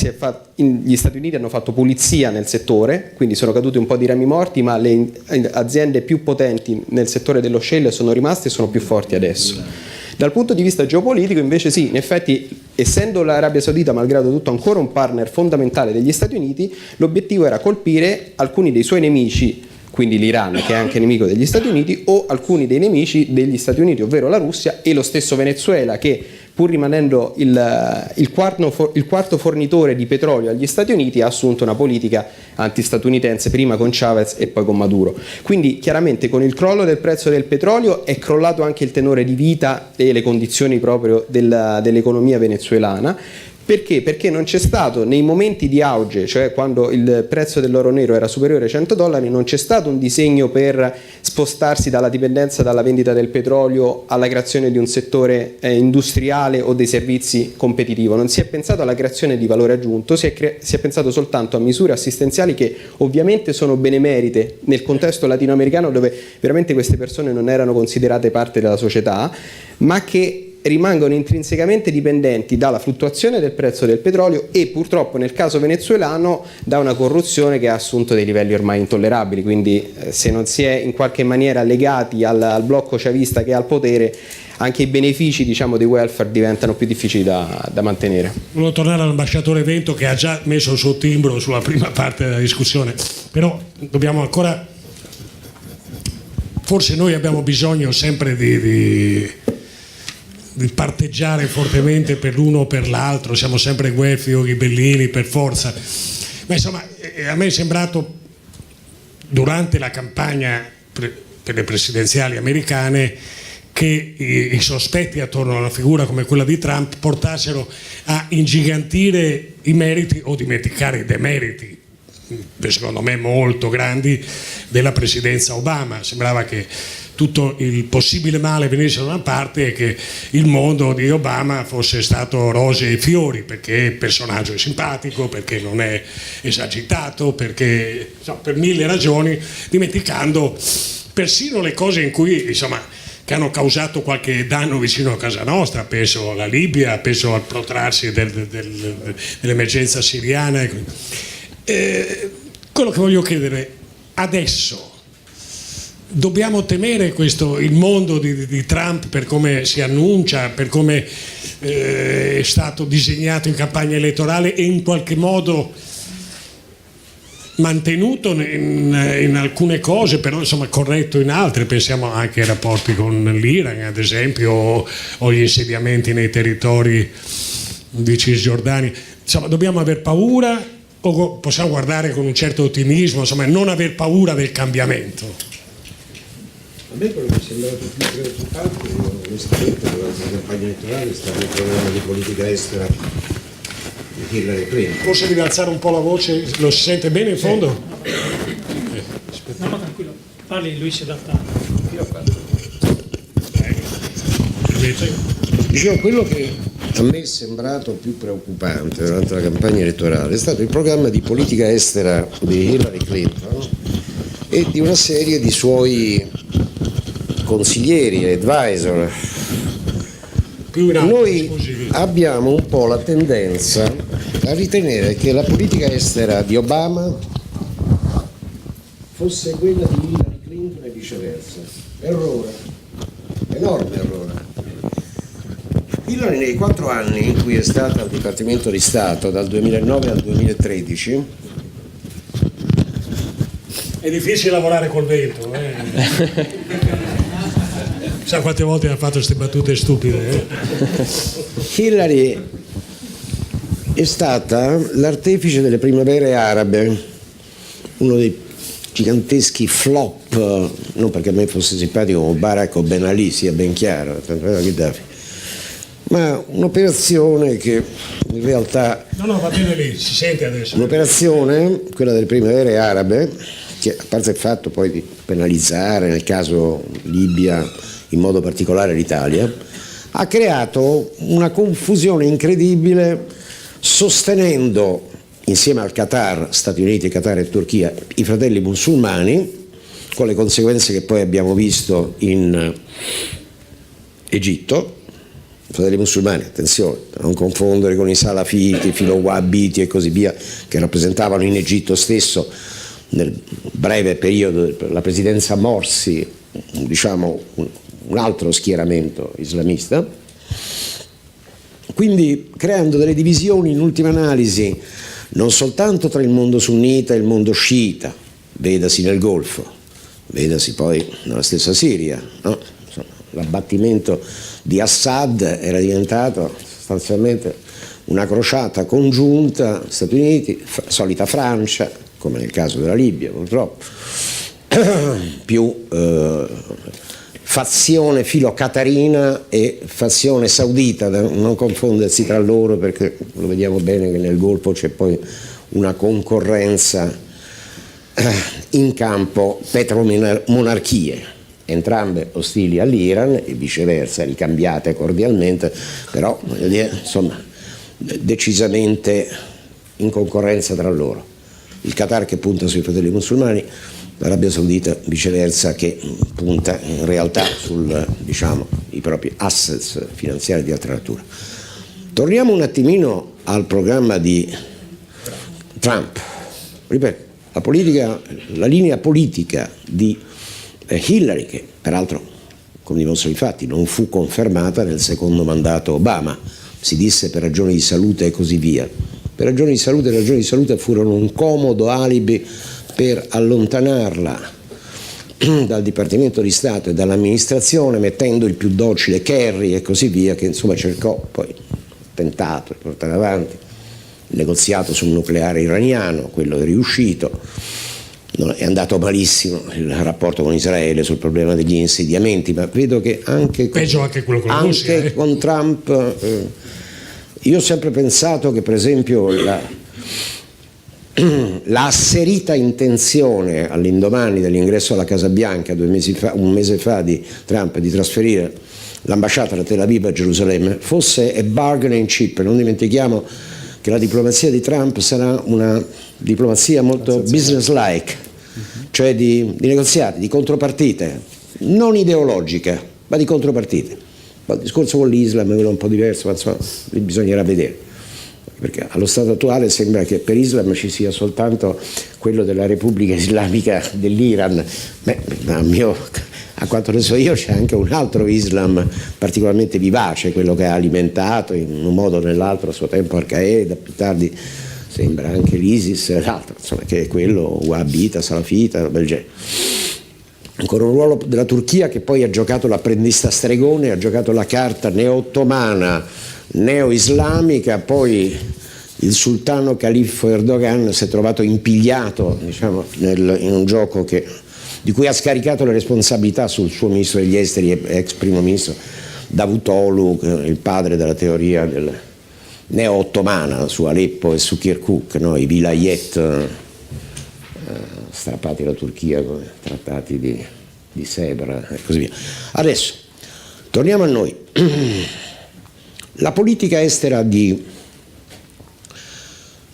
gli Stati Uniti hanno fatto pulizia nel settore, quindi sono caduti un po' di rami morti, ma le aziende più potenti nel settore dello shale sono rimaste e sono più forti adesso. Dal punto di vista geopolitico invece sì, in effetti, essendo l'Arabia Saudita malgrado tutto ancora un partner fondamentale degli Stati Uniti, l'obiettivo era colpire alcuni dei suoi nemici, quindi l'Iran, che è anche nemico degli Stati Uniti, o alcuni dei nemici degli Stati Uniti, ovvero la Russia e lo stesso Venezuela, che pur rimanendo il quarto fornitore di petrolio agli Stati Uniti ha assunto una politica antistatunitense, prima con Chavez e poi con Maduro. Quindi chiaramente con il crollo del prezzo del petrolio è crollato anche il tenore di vita e le condizioni proprio dell'economia venezuelana, Perché? Perché non c'è stato nei momenti di auge, cioè quando il prezzo dell'oro nero era superiore ai $100, non c'è stato un disegno per spostarsi dalla dipendenza dalla vendita del petrolio alla creazione di un settore industriale o dei servizi competitivo. Non si è pensato alla creazione di valore aggiunto, si è pensato soltanto a misure assistenziali che ovviamente sono benemerite nel contesto latinoamericano, dove veramente queste persone non erano considerate parte della società, ma che rimangono intrinsecamente dipendenti dalla fluttuazione del prezzo del petrolio e purtroppo nel caso venezuelano da una corruzione che ha assunto dei livelli ormai intollerabili. Quindi se non si è in qualche maniera legati al blocco chavista che è al potere, anche i benefici, diciamo, di welfare diventano più difficili da mantenere. Volevo tornare all'ambasciatore Vento, che ha già messo il suo timbro sulla prima parte della discussione, però dobbiamo ancora, forse noi abbiamo bisogno sempre di parteggiare fortemente per l'uno o per l'altro, siamo sempre guelfi o ghibellini per forza, ma insomma a me è sembrato durante la campagna per le presidenziali americane che i sospetti attorno a una figura come quella di Trump portassero a ingigantire i meriti o dimenticare i demeriti, secondo me molto grandi, della presidenza Obama. Sembrava che tutto il possibile male venisse da una parte e che il mondo di Obama fosse stato rose e fiori, perché il personaggio è simpatico, perché non è esagitato, perché per mille ragioni, dimenticando persino le cose in cui, insomma, che hanno causato qualche danno vicino a casa nostra, penso alla Libia, penso al protrarsi dell'emergenza siriana. Quello che voglio chiedere adesso, dobbiamo temere il mondo di Trump per come si annuncia, per come è stato disegnato in campagna elettorale e in qualche modo mantenuto in alcune cose, però insomma corretto in altre? Pensiamo anche ai rapporti con l'Iran, ad esempio, o gli insediamenti nei territori di Cisgiordania. Insomma, dobbiamo aver paura o possiamo guardare con un certo ottimismo, insomma, non aver paura del cambiamento? A me quello che mi sembrava più preoccupante, onestamente, durante la campagna elettorale è stato il programma di politica estera di Hillary Clinton. Forse devi alzare un po' la voce, lo si sente bene in fondo? No, ma tranquillo, parli, lui si adatta. Dicevo, quello che a me è sembrato più preoccupante durante la campagna elettorale è stato il programma di politica estera di Hillary Clinton e di una serie di suoi consiglieri, advisor. Noi abbiamo un po' la tendenza a ritenere che la politica estera di Obama fosse quella di Hillary Clinton e viceversa. Errore, enorme errore. Hillary, nei 4 anni in cui è stata al Dipartimento di Stato, dal 2009 al 2013, è difficile lavorare col vento, Sa quante volte ha fatto queste battute stupide, Hillary è stata l'artefice delle primavere arabe, uno dei giganteschi flop, non perché a me fosse simpatico Mubarak o Ben Ali, sia ben chiaro, ma un'operazione che in realtà... No, va bene lì, si sente adesso. Un'operazione, quella delle primavere arabe, che a parte il fatto poi di penalizzare nel caso Libia, in modo particolare l'Italia, ha creato una confusione incredibile, sostenendo insieme al Qatar, Stati Uniti, Qatar e Turchia, i fratelli musulmani, con le conseguenze che poi abbiamo visto in Egitto. Fratelli musulmani, attenzione, a non confondere con i salafiti, filo-wahhabiti e così via, che rappresentavano in Egitto stesso, nel breve periodo della presidenza Morsi, diciamo un altro schieramento islamista, quindi creando delle divisioni in ultima analisi non soltanto tra il mondo sunnita e il mondo sciita, vedasi nel Golfo, vedasi poi nella stessa Siria, no? Insomma, l'abbattimento di Assad era diventato sostanzialmente una crociata congiunta Stati Uniti, solita Francia, come nel caso della Libia purtroppo, più fazione filo-qatarina e fazione saudita, da non confondersi tra loro, perché lo vediamo bene che nel Golfo c'è poi una concorrenza in campo petromonarchie, entrambe ostili all'Iran e viceversa, ricambiate cordialmente, però voglio dire, insomma, decisamente in concorrenza tra loro. Il Qatar che punta sui fratelli musulmani, l'Arabia Saudita viceversa che punta in realtà sul, diciamo, i propri assets finanziari di altra natura. Torniamo un attimino al programma di Trump. Ripeto, la linea politica di Hillary, che peraltro, come dimostrano i fatti, non fu confermata nel secondo mandato Obama, si disse per ragioni di salute e così via. Per ragioni di salute furono un comodo alibi per allontanarla dal Dipartimento di Stato e dall'amministrazione, mettendo il più docile Kerry e così via, che insomma cercò, poi tentato di portare avanti il negoziato sul nucleare iraniano, quello è riuscito, è andato malissimo il rapporto con Israele sul problema degli insediamenti, ma vedo che anche quello con Russia, con Trump, io ho sempre pensato che per esempio la asserita intenzione all'indomani dell'ingresso alla Casa Bianca un mese fa di Trump di trasferire l'ambasciata da Tel Aviv a Gerusalemme fosse a bargaining chip. Non dimentichiamo che la diplomazia di Trump sarà una diplomazia molto business-like, cioè di negoziati, di contropartite, non ideologica, ma di contropartite. Il discorso con l'Islam è un po' diverso, ma insomma bisognerà vedere, perché allo stato attuale sembra che per Islam ci sia soltanto quello della Repubblica Islamica dell'Iran. A quanto ne so io c'è anche un altro Islam particolarmente vivace, quello che ha alimentato in un modo o nell'altro a suo tempo Al-Qaeda, più tardi sembra anche l'ISIS, l'altro, insomma, che è quello wahhabita, salafita, roba del genere. Ancora un ruolo della Turchia che poi ha giocato l'apprendista stregone, ha giocato la carta neo-ottomana, neo-islamica, poi il sultano califfo Erdogan si è trovato impigliato, diciamo, in un gioco di cui ha scaricato le responsabilità sul suo ministro degli esteri e ex primo ministro Davutoglu, il padre della teoria neo-ottomana su Aleppo e su Kirkuk, no? I vilayet strappati alla Turchia con i trattati di Sebra e così via. Adesso torniamo a noi. La politica estera di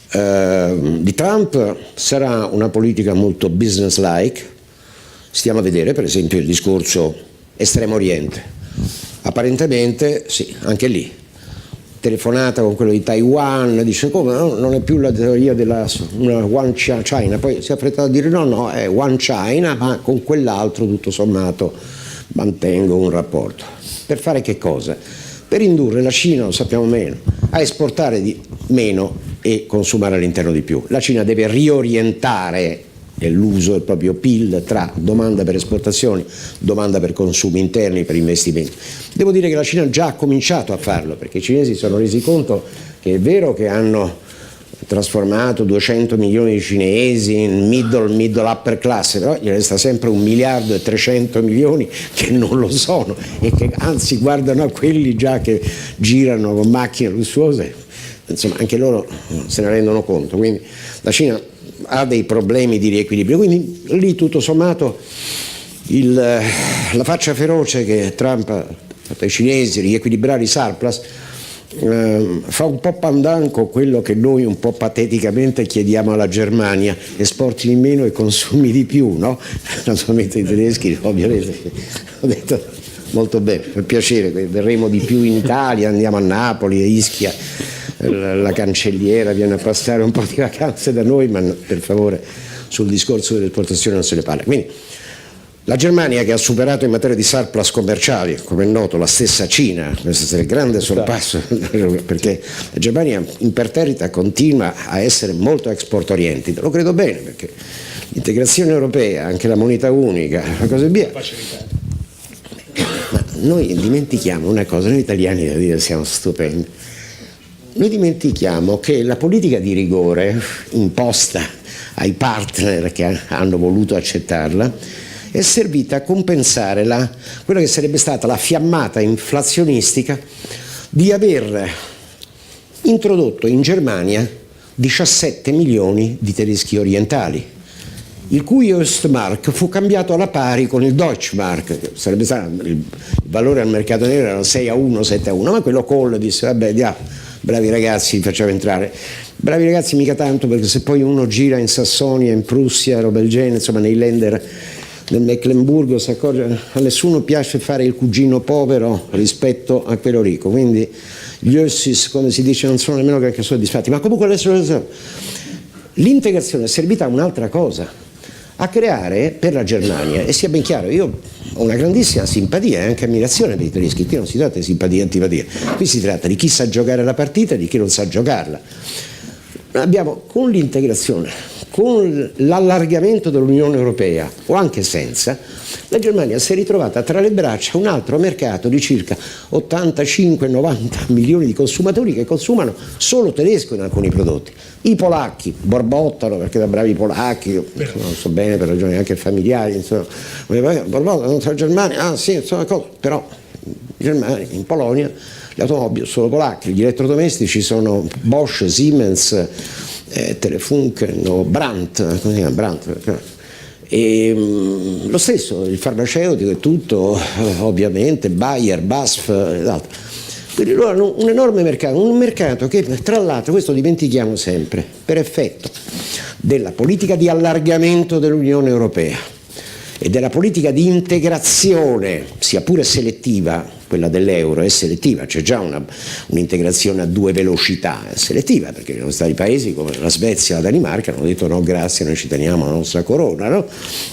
Trump sarà una politica molto business-like. Stiamo a vedere per esempio il discorso Estremo Oriente. Apparentemente sì, anche lì telefonata con quello di Taiwan, dice come no, non è più la teoria della una One China, poi si è affrettato a dire no, è One China, ma con quell'altro tutto sommato mantengo un rapporto. Per fare che cosa? Per indurre la Cina, lo sappiamo meno, a esportare di meno e consumare all'interno di più. La Cina deve riorientare l'uso del proprio PIL tra domanda per esportazioni, domanda per consumi interni, per investimenti. Devo dire che la Cina già ha cominciato a farlo, perché i cinesi si sono resi conto che è vero che hanno trasformato 200 milioni di cinesi in middle upper class, però gli resta sempre 1 miliardo e 300 milioni che non lo sono e che anzi guardano a quelli già che girano con macchine lussuose, insomma anche loro se ne rendono conto, quindi la Cina ha dei problemi di riequilibrio, quindi lì tutto sommato la faccia feroce che Trump ha fatto ai cinesi, riequilibrare i surplus, fa un po' pandan con quello che noi un po' pateticamente chiediamo alla Germania: esporti di meno e consumi di più, no? Naturalmente i tedeschi ovviamente ho detto molto bene, per piacere, verremo di più in Italia, andiamo a Napoli, a Ischia, la cancelliera viene a passare un po' di vacanze da noi, ma per favore sul discorso delle esportazioni non se ne parla. Quindi la Germania, che ha superato in materia di surplus commerciali, come è noto, la stessa Cina, questo è il grande sorpasso, perché la Germania imperterrita continua a essere molto export oriented, lo credo bene, perché l'integrazione europea, anche la moneta unica, la cosa via. Ma noi dimentichiamo una cosa, noi italiani da dire siamo stupendi, noi dimentichiamo che la politica di rigore imposta ai partner che hanno voluto accettarla è servita a compensare quella che sarebbe stata la fiammata inflazionistica di aver introdotto in Germania 17 milioni di tedeschi orientali, il cui Ostmark fu cambiato alla pari con il Deutschmark, sarebbe stato il valore al mercato nero era 6-1, 7-1, ma quello Kohl disse vabbè bravi ragazzi, li facciamo entrare. Bravi ragazzi mica tanto, perché se poi uno gira in Sassonia, in Prussia, roba del genere, insomma nei Länder del Mecklenburgo si accorge, a nessuno piace fare il cugino povero rispetto a quello ricco, quindi gli Össis, come si dice, non sono nemmeno granché soddisfatti, ma comunque l'integrazione è servita a un'altra cosa, a creare per la Germania, e sia ben chiaro, io ho una grandissima simpatia e anche ammirazione per i tedeschi, qui non si tratta di simpatia e antipatia, qui si tratta di chi sa giocare la partita e di chi non sa giocarla. Abbiamo con l'integrazione, con l'allargamento dell'Unione Europea o anche senza, la Germania si è ritrovata tra le braccia un altro mercato di circa 85-90 milioni di consumatori che consumano solo tedesco in alcuni prodotti. I polacchi borbottano perché da bravi polacchi, non so bene per ragioni anche familiari, insomma, borbottano tra Germania, ah sì, insomma, però in Germania, in Polonia le automobili sono polacche, gli elettrodomestici sono Bosch, Siemens, Telefunken o Brandt, come si chiama? Brandt. E lo stesso, il farmaceutico e tutto, ovviamente, Bayer, BASF ed altro. Quindi loro hanno un enorme mercato, un mercato che tra l'altro, questo dimentichiamo sempre, per effetto della politica di allargamento dell'Unione Europea e della politica di integrazione, sia pure selettiva, quella dell'euro è selettiva, c'è già un'integrazione a due velocità, è selettiva, perché ci sono stati paesi come la Svezia e la Danimarca hanno detto no grazie, noi ci teniamo la nostra corona, no?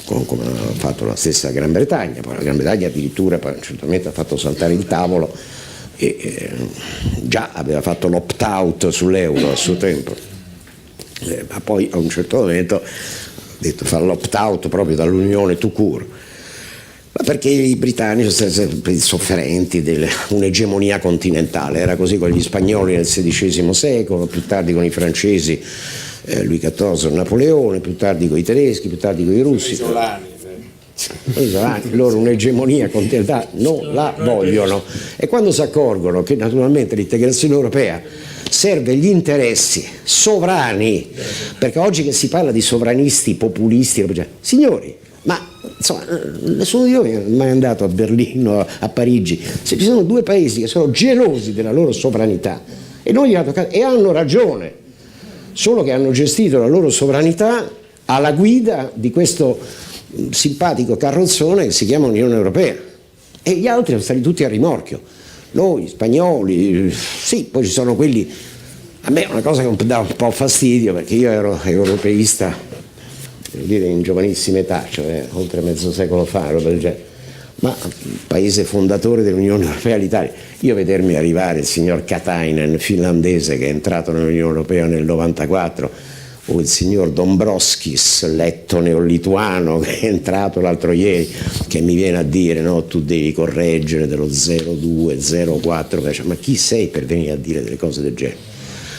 Come ha fatto la stessa Gran Bretagna, poi la Gran Bretagna addirittura poi, certamente ha fatto saltare il tavolo e già aveva fatto l'opt-out sull'euro a suo tempo, ma poi a un certo momento ha detto fare l'opt-out proprio dall'Unione tout court. Ma perché i britannici sono stati sempre sofferenti di un'egemonia continentale, era così con gli spagnoli nel XVI secolo, più tardi con i francesi, Louis XIV, Napoleone, più tardi con i tedeschi, più tardi con i russi. Isolani, loro un'egemonia continentale non la vogliono, e quando si accorgono che naturalmente l'integrazione europea serve gli interessi sovrani, perché oggi che si parla di sovranisti, populisti, signori, ma insomma, nessuno di noi è mai andato a Berlino, a Parigi, se ci sono due paesi che sono gelosi della loro sovranità e non gli hanno toccato, e hanno ragione, solo che hanno gestito la loro sovranità alla guida di questo simpatico carrozzone che si chiama Unione Europea, e gli altri sono stati tutti a rimorchio, noi spagnoli, sì, poi ci sono quelli, a me è una cosa che dà un po' fastidio perché io ero europeista, devo dire in giovanissima età, cioè oltre mezzo secolo fa, ma paese fondatore dell'Unione Europea, l'Italia, io vedermi arrivare il signor Katainen, finlandese, che è entrato nell'Unione Europea nel 94, o il signor Dombrovskis, lettone o lituano, che è entrato l'altro ieri, che mi viene a dire no, tu devi correggere dello 0,2, 0,4, ma chi sei per venire a dire delle cose del genere?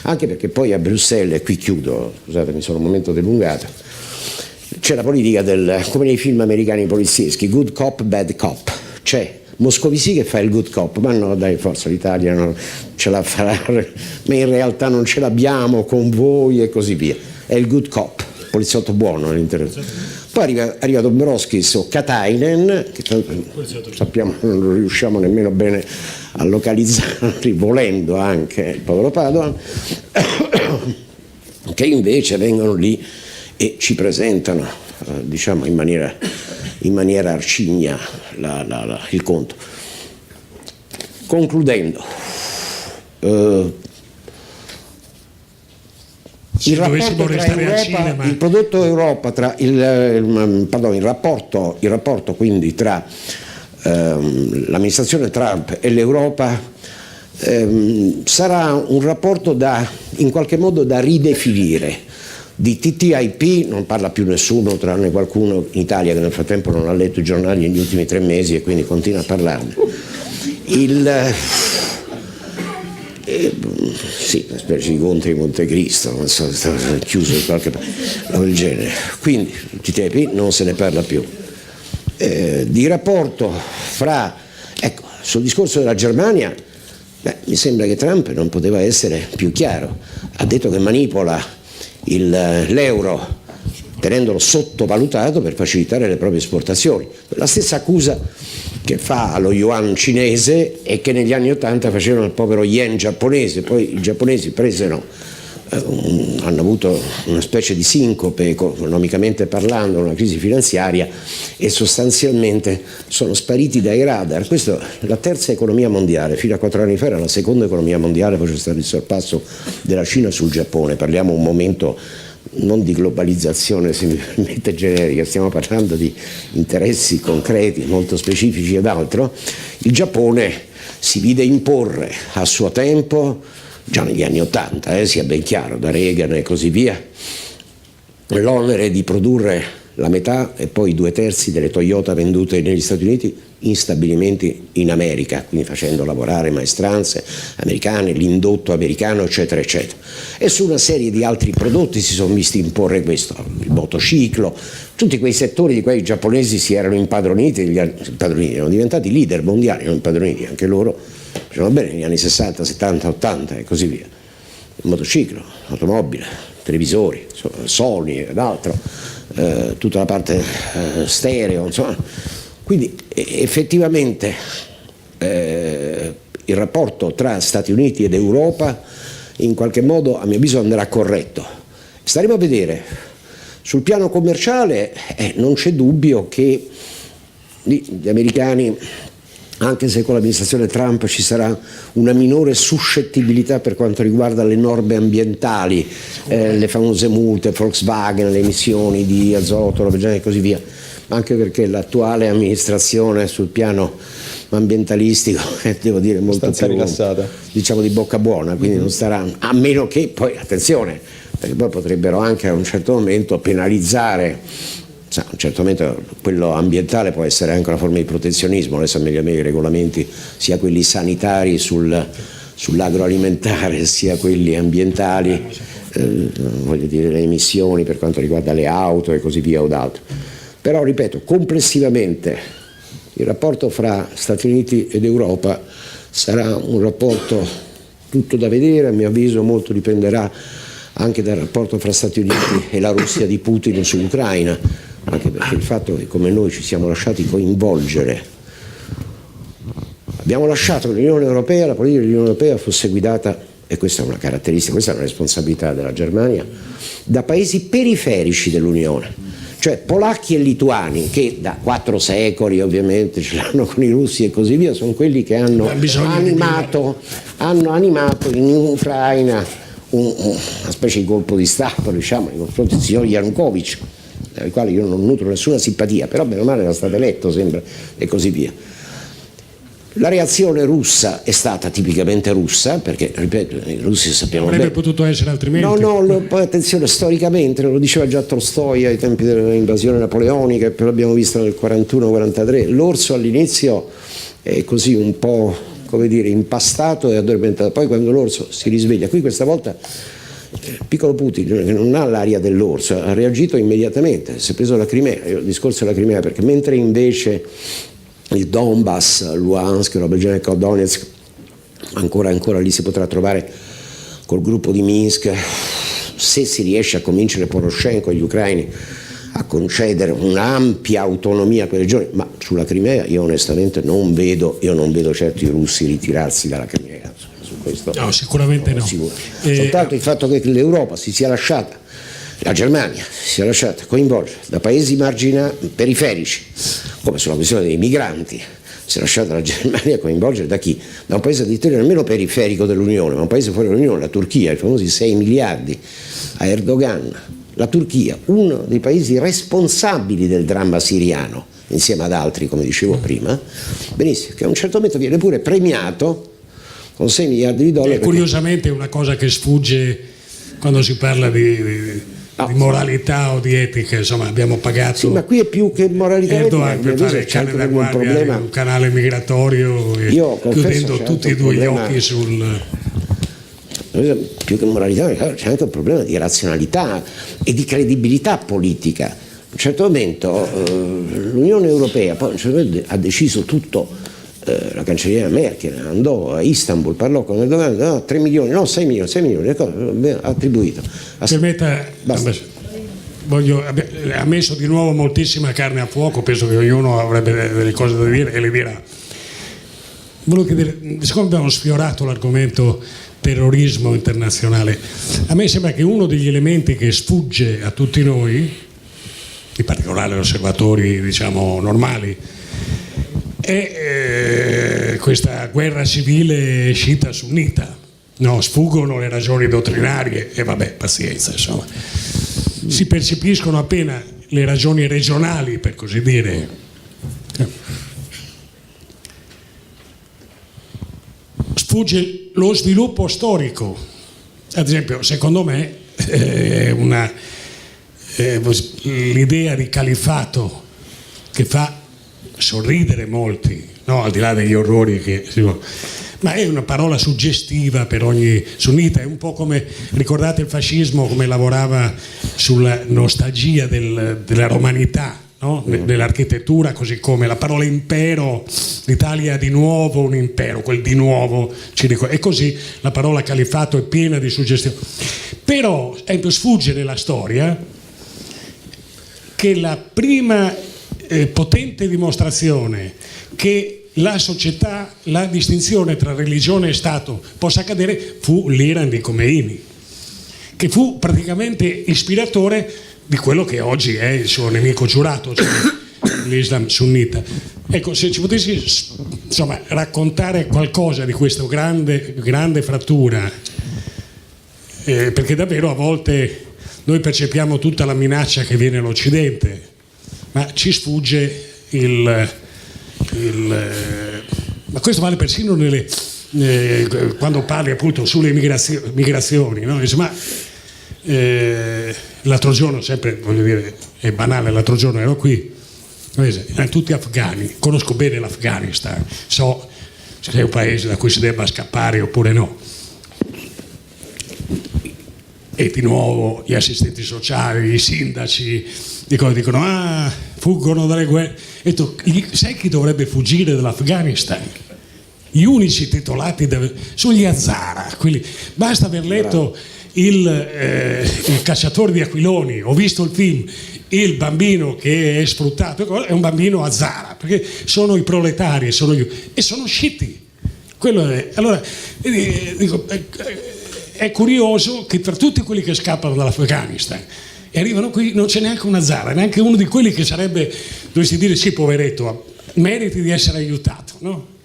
Anche perché poi a Bruxelles, e qui chiudo, scusate mi sono un momento dilungato, c'è la politica come nei film americani polizieschi, good cop, bad cop, c'è Moscovici che fa il good cop, ma no dai, forza l'Italia non ce la farà, ma in realtà non ce l'abbiamo con voi e così via, è il good cop, poliziotto buono all'interno. Poi arriva Dombrovskis o Katainen, che sappiamo non riusciamo nemmeno bene a localizzarli, volendo anche il povero Padoan, che invece vengono lì e ci presentano, diciamo in maniera arcigna il conto. Concludendo, il rapporto tra Europa, il prodotto Europa, il rapporto quindi tra l'amministrazione Trump e l'Europa sarà un rapporto in qualche modo da ridefinire. Di TTIP non parla più nessuno, tranne qualcuno in Italia che nel frattempo non ha letto i giornali negli ultimi 3 mesi e quindi continua a parlarne. Sì, una specie di Conte di Montecristo, non so, stava chiuso in qualche parte del genere. Quindi TTIP non se ne parla più. di rapporto fra, ecco, sul discorso della Germania, mi sembra che Trump non poteva essere più chiaro. Ha detto che manipola l'euro tenendolo sottovalutato per facilitare le proprie esportazioni. La stessa accusa che fa allo yuan cinese e che negli anni '80 facevano al povero yen giapponese. Poi i giapponesi hanno avuto una specie di sincope economicamente parlando, una crisi finanziaria, e sostanzialmente sono spariti dai radar. Questa è la terza economia mondiale, fino a 4 anni fa era la seconda economia mondiale, poi c'è stato il sorpasso della Cina sul Giappone. Parliamo un momento non di globalizzazione semplicemente generica, stiamo parlando di interessi concreti, molto specifici ed altro. Il Giappone si vide imporre a suo tempo, già negli anni '80, sia ben chiaro, da Reagan e così via, l'onere di produrre la metà e poi 2/3 delle Toyota vendute negli Stati Uniti in stabilimenti in America, quindi facendo lavorare maestranze americane, l'indotto americano, eccetera, eccetera. E su una serie di altri prodotti si sono visti imporre questo, il motociclo, tutti quei settori di cui i giapponesi si erano impadroniti, erano diventati leader mondiali, non impadroniti, anche loro facevano bene negli anni 60, 70, 80 e così via. Il motociclo, l'automobile, televisori, Sony ed altro, tutta la parte stereo, insomma. Quindi effettivamente il rapporto tra Stati Uniti ed Europa in qualche modo, a mio avviso, andrà corretto. Staremo a vedere. Sul piano commerciale non c'è dubbio che gli americani, anche se con l'amministrazione Trump ci sarà una minore suscettibilità per quanto riguarda le norme ambientali, le famose multe, Volkswagen, le emissioni di azoto, e così via, anche perché l'attuale amministrazione sul piano ambientalistico devo dire molto più rilassata, diciamo di bocca buona, quindi non starà, a meno che poi, attenzione, perché poi potrebbero anche a un certo momento penalizzare. A un certo momento quello ambientale può essere anche una forma di protezionismo, adesso meglio i regolamenti, sia quelli sanitari sull'agroalimentare sia quelli ambientali, voglio dire le emissioni per quanto riguarda le auto e così via o d'altro. Però ripeto, complessivamente il rapporto fra Stati Uniti ed Europa sarà un rapporto tutto da vedere, a mio avviso molto dipenderà anche dal rapporto fra Stati Uniti e la Russia di Putin sull'Ucraina, anche perché il fatto che come noi ci siamo lasciati coinvolgere, abbiamo lasciato che l'Unione Europea, la politica dell'Unione Europea fosse guidata, e questa è una caratteristica, questa è una responsabilità della Germania, da paesi periferici dell'Unione, cioè polacchi e lituani, che da 4 secoli ovviamente ce l'hanno con i russi e così via, sono quelli che hanno animato in Ucraina una specie di colpo di Stato, diciamo, nei confronti del signor Yanukovych, dal quale io non nutro nessuna simpatia, però bene o male era stato eletto, sembra, e così via. La reazione russa è stata tipicamente russa, perché, ripeto, i russi sappiamo bene. Avrebbe potuto essere altrimenti. Poi attenzione, storicamente, lo diceva già Tolstoi ai tempi dell'invasione napoleonica, e poi l'abbiamo visto nel 41-43, l'orso all'inizio è così un po', come dire, impastato e addormentato, poi quando l'orso si risveglia, qui questa volta piccolo Putin, che non ha l'aria dell'orso, ha reagito immediatamente, si è preso la Crimea, il discorso della Crimea, perché mentre invece il Donbass, Luhansk, Donetsk, ancora lì si potrà trovare col gruppo di Minsk, se si riesce a convincere Poroshenko e gli ucraini a concedere un'ampia autonomia a quelle regioni, ma sulla Crimea io onestamente non vedo certo i russi ritirarsi dalla Crimea, su questo no, sicuramente no. Soltanto il fatto che l'Europa si sia lasciata, la Germania si sia lasciata coinvolgere da paesi periferici, come sulla questione dei migranti, si è lasciata la Germania coinvolgere da chi? Da un paese addirittura nemmeno periferico dell'Unione, ma un paese fuori dall'Unione, la Turchia, i famosi 6 miliardi a Erdogan. La Turchia, uno dei paesi responsabili del dramma siriano, insieme ad altri, come dicevo prima, benissimo, che a un certo momento viene pure premiato con 6 miliardi di dollari. Curiosamente è una cosa che sfugge quando si parla di moralità o di etica, insomma abbiamo pagato. Sì, ma qui è più che moralità. Erdogan per fare il cane da guardia, un canale migratorio, chiudendo tutti e due gli occhi sul... Più che moralità c'è anche un problema di razionalità e di credibilità politica. certo momento l'Unione Europea poi ha deciso tutto. La cancelliera Merkel andò a Istanbul, parlò con le domande, no, 3 milioni, no, 6 milioni, attribuito. Permetta, ha messo di nuovo moltissima carne a fuoco, penso che ognuno avrebbe delle cose da dire e le dirà. Volevo chiedere, siccome abbiamo sfiorato l'argomento terrorismo internazionale, a me sembra che uno degli elementi che sfugge a tutti noi, in particolare agli osservatori diciamo normali, è questa guerra civile sciita sunnita. No, sfuggono le ragioni dottrinarie e vabbè, pazienza, insomma. Si percepiscono appena le ragioni regionali, per così dire. Sfugge lo sviluppo storico. Ad esempio, secondo me, l'idea di califfato che fa sorridere molti, no? Al di là degli orrori ma è una parola suggestiva per ogni sunnita, è un po' come, ricordate il fascismo come lavorava sulla nostalgia della romanità, no? Dell'architettura, così come la parola impero, l'Italia di nuovo un impero, quel di nuovo e così la parola califfato è piena di suggestione. Però sfugge nella storia che la prima potente dimostrazione che la società, la distinzione tra religione e Stato possa accadere fu l'Iran di Khomeini, che fu praticamente ispiratore di quello che oggi è il suo nemico giurato, cioè l'Islam sunnita. Ecco, se ci potessi insomma raccontare qualcosa di questa grande frattura, perché davvero a volte noi percepiamo tutta la minaccia che viene all'Occidente, ma ci sfugge ma questo vale persino quando parli appunto sulle migrazioni, no? Insomma, l'altro giorno, sempre voglio dire, è banale, l'altro giorno ero qui, erano tutti afghani, conosco bene l'Afghanistan, so se è un paese da cui si debba scappare oppure no. E di nuovo gli assistenti sociali, i sindaci dicono fuggono dalle guerre. E tu, sai chi dovrebbe fuggire dall'Afghanistan? Gli unici titolati sono gli Hazara, quelli. Basta aver letto il cacciatore di aquiloni, ho visto il film, il bambino che è sfruttato è un bambino Hazara, perché sono i proletari e sono sciiti. Allora dico, è curioso che tra tutti quelli che scappano dall'Afghanistan e arrivano qui non c'è neanche un Hazara, neanche uno di quelli che sarebbe, dovresti dire sì poveretto, meriti di essere aiutato, no?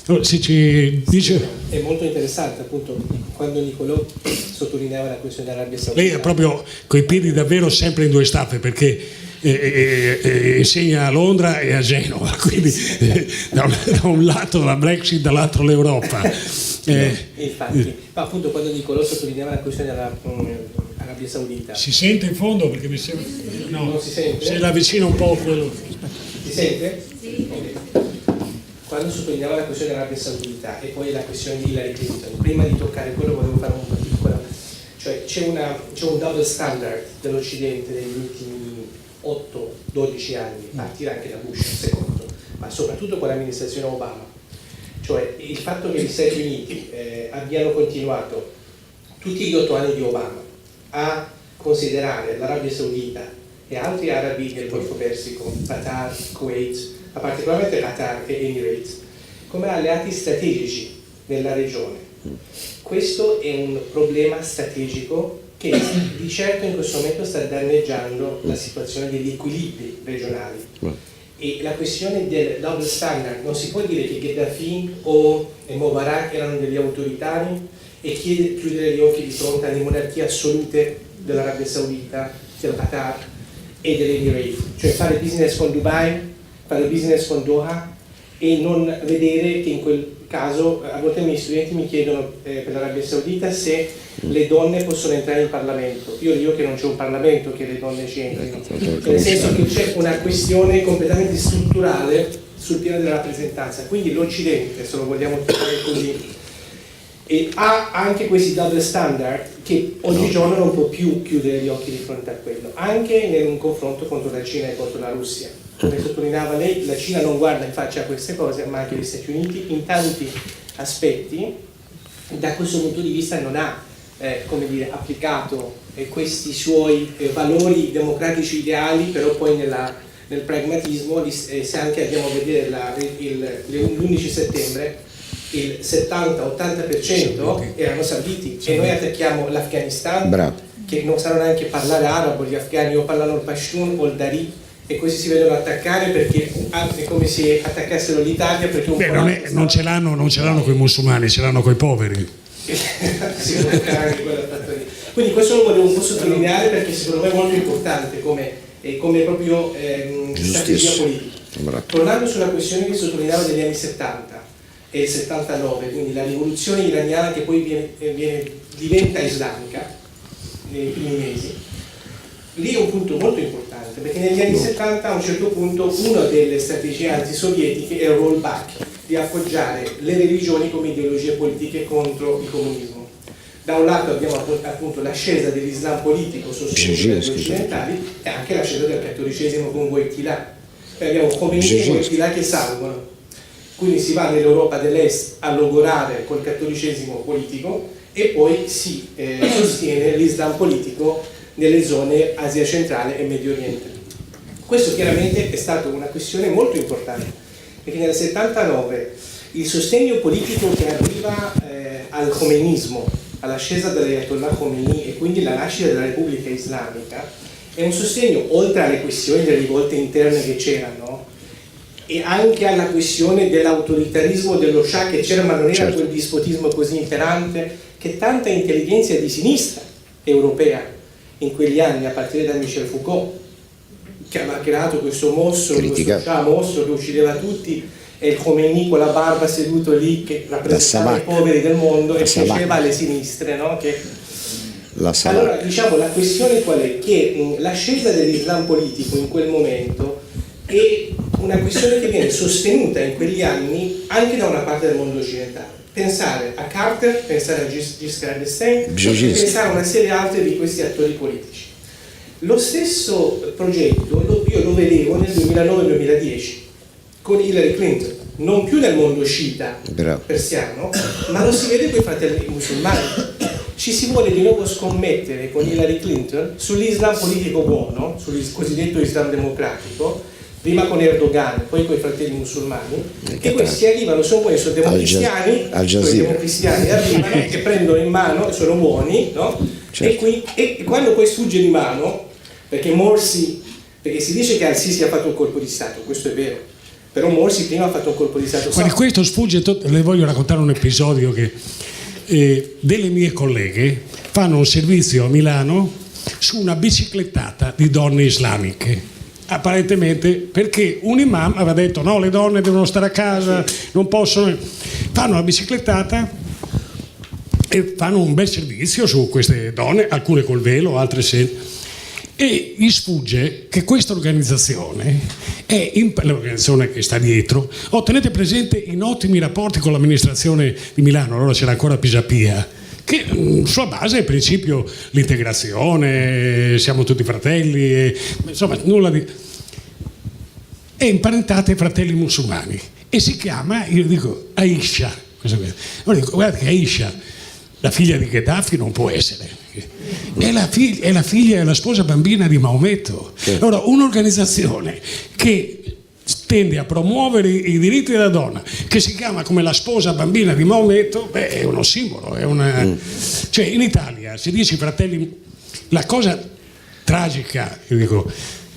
Allora, se ci dice... È molto interessante appunto quando Nicolò sottolineava la questione dell'Arabia Saudita. Lei è proprio coi piedi davvero sempre in due staffe, perché insegna a Londra e a Genova, quindi da un lato la Brexit, dall'altro l'Europa. Infatti, ma appunto quando Nicolò sottolineava la questione dell'Arabia Saudita. Si sente in fondo perché mi sembra. No, non si sente? Se l'avvicina un po' quello. Si sente? Sì. Okay. Quando sottolineava la questione dell'Arabia Saudita e poi la questione di Hillary Clinton, prima di toccare quello volevo fare una piccola, cioè c'è un double standard dell'Occidente negli ultimi 8-12 anni, a partire anche da Bush secondo, ma soprattutto con l'amministrazione Obama, cioè il fatto che gli Stati Uniti abbiano continuato tutti gli 8 anni di Obama a considerare l'Arabia Saudita e altri arabi del Golfo Persico, Qatar, Kuwait, ma particolarmente Qatar e Emirates, come alleati strategici nella regione. Questo è un problema strategico che di certo in questo momento sta danneggiando la situazione degli equilibri regionali. E la questione del double standard, non si può dire che Gheddafi o Mubarak erano degli autoritari e chiudere gli occhi di fronte alle monarchie assolute dell'Arabia Saudita, del Qatar e dell'Emirates, cioè fare business con Dubai, fare business con Doha e non vedere che in quel caso, a volte i miei studenti mi chiedono per l'Arabia Saudita se le donne possono entrare in Parlamento. Io dico che non c'è un Parlamento che le donne ci entrino, nel senso che c'è una questione completamente strutturale sul piano della rappresentanza, quindi l'Occidente, se lo vogliamo chiamare così, e ha anche questi double standard che oggigiorno non può più chiudere gli occhi di fronte a quello, anche in un confronto contro la Cina e contro la Russia. Come sottolineava lei, la Cina non guarda in faccia a queste cose, ma anche gli Stati Uniti in tanti aspetti. Da questo punto di vista non ha applicato questi suoi valori democratici ideali, però poi nel pragmatismo, se anche andiamo a vedere l'11 settembre, il 70-80% erano sauditi, e noi attacchiamo l'Afghanistan, che non sanno neanche parlare arabo, gli afghani o parlano il Pashtun o il Dari, e questi si vedono attaccare perché è come se attaccassero l'Italia, perché non ce l'hanno con i musulmani, ce l'hanno con i poveri. Quindi questo lo volevo un po' sottolineare, perché secondo me è molto importante come proprio strategia politica. Tornando sulla questione che sottolineava degli anni 70 e il 79, quindi la rivoluzione iraniana che poi diventa islamica nei primi mesi, lì è un punto molto importante, perché negli anni 70 a un certo punto una delle strategie antisovietiche è il rollback, di appoggiare le religioni come ideologie politiche contro il comunismo. Da un lato abbiamo appunto l'ascesa dell'Islam politico sostenuto dagli occidentali e anche l'ascesa del cattolicesimo con Wojtyla. Abbiamo Khomeini e Wojtyla che salgono. Quindi si va nell'Europa dell'Est a logorare col cattolicesimo politico e poi si sostiene l'Islam politico nelle zone Asia centrale e Medio Oriente. Questo chiaramente è stata una questione molto importante, perché nel 79 il sostegno politico che arriva al Khomeinismo, all'ascesa dell'Ayatollah Khomeini e quindi la nascita della Repubblica Islamica, è un sostegno oltre alle questioni delle rivolte interne che c'erano e anche alla questione dell'autoritarismo dello Shah che c'era, ma non era quel dispotismo così imperante che tanta intelligenza di sinistra europea in quegli anni, a partire da Michel Foucault, che aveva creato questo mostro, questo Shah mostro che uccideva tutti, e il Khomeini con la barba seduto lì che rappresentava i poveri del mondo e piaceva alle sinistre, no? Allora diciamo la questione qual è? Che l'ascesa dell'Islam politico in quel momento è una questione che viene sostenuta in quegli anni anche da una parte del mondo occidentale. Pensare a Carter, pensare a Giscard d'Estaing, pensare a una serie altre di questi attori politici. Lo stesso progetto io lo vedevo nel 2009-2010 con Hillary Clinton, non più nel mondo sciita persiano, ma lo si vede con i fratelli musulmani. Ci si vuole di nuovo scommettere con Hillary Clinton sull'Islam politico buono, sul cosiddetto Islam democratico, prima con Erdogan, poi con i fratelli musulmani, e questi arrivano, sono democristiani, i democristiani arrivano e prendono in mano, sono buoni, no? E quando poi sfugge di mano, perché si dice che Al-Sisi ha fatto un colpo di Stato, questo è vero, però Morsi prima ha fatto un colpo di Stato. Guardi, questo sfugge, le voglio raccontare un episodio che delle mie colleghe fanno un servizio a Milano su una biciclettata di donne islamiche. Apparentemente perché un imam aveva detto no, le donne devono stare a casa, non possono. Fanno la biciclettata e fanno un bel servizio su queste donne, alcune col velo, altre senza. E gli sfugge che questa organizzazione è l'organizzazione che sta dietro. Tenete presente in ottimi rapporti con l'amministrazione di Milano, allora c'era ancora Pisapia, che sulla base del principio l'integrazione, siamo tutti fratelli, insomma nulla di. È imparentate ai fratelli musulmani e si chiama, io dico, Aisha. Allora dico, guarda che Aisha, la figlia di Gheddafi non può essere. È la figlia e la sposa bambina di Maometto. Allora, un'organizzazione che tende a promuovere i diritti della donna, che si chiama come la sposa bambina di Maometto, è uno simbolo, cioè in Italia si dice fratelli. La cosa tragica, io dico,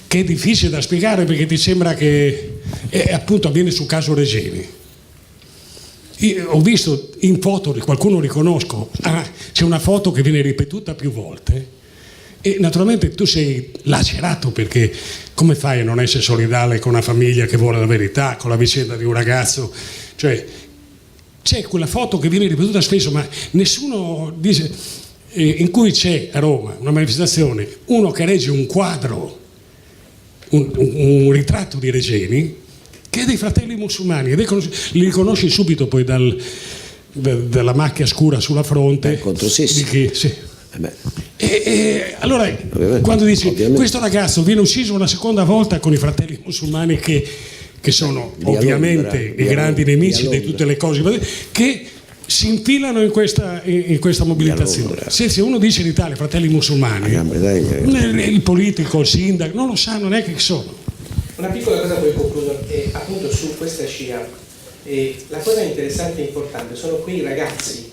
che è difficile da spiegare perché ti sembra che appunto avviene sul caso Regeni. Io ho visto in foto, qualcuno riconosco, c'è una foto che viene ripetuta più volte e naturalmente tu sei lacerato perché come fai a non essere solidale con una famiglia che vuole la verità, con la vicenda di un ragazzo, cioè c'è quella foto che viene ripetuta spesso ma nessuno dice, in cui c'è a Roma una manifestazione, uno che regge un quadro, un ritratto di Regeni che è dei fratelli musulmani, li riconosci subito poi della macchia scura sulla fronte contro Sissi. di chi, sì. Allora, Ovviamente. quando dici Ovviamente. questo ragazzo viene ucciso una seconda volta con i fratelli musulmani che sono Di ovviamente Londra, i grandi nemici di Londra. tutte le cose, che si infilano in questa mobilitazione. Londra. Se uno dice in Italia fratelli musulmani, Gran Bretagna. il politico, il sindaco, non lo sanno neanche chi sono. Una piccola cosa poi concludo, appunto su questa scia. La cosa interessante e importante sono quei ragazzi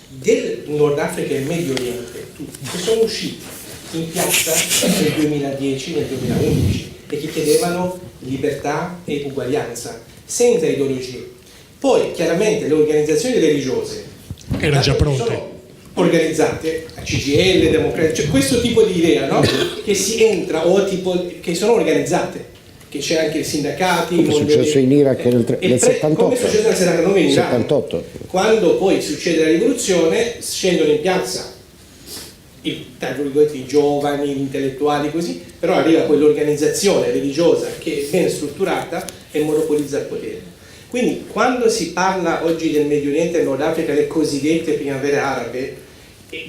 del Nord Africa e Medio Oriente, tutti, che sono usciti in piazza nel 2010, nel 2011 e che chiedevano libertà e uguaglianza, senza ideologie. Poi chiaramente le organizzazioni religiose Era già pronte. sono organizzate, CGL, democratiche, cioè questo tipo di idea, no? Che si entra o tipo che sono organizzate, che c'è anche i sindacati, Come è successo in Iraq nel 78. come è successo nel 79 in Iran. 78. Quando poi succede la rivoluzione scendono in piazza tra virgolette i giovani, gli intellettuali così, però arriva quell'organizzazione religiosa che è ben strutturata e monopolizza il potere. Quindi quando si parla oggi del Medio Oriente e Nord Africa, le cosiddette primavere arabe,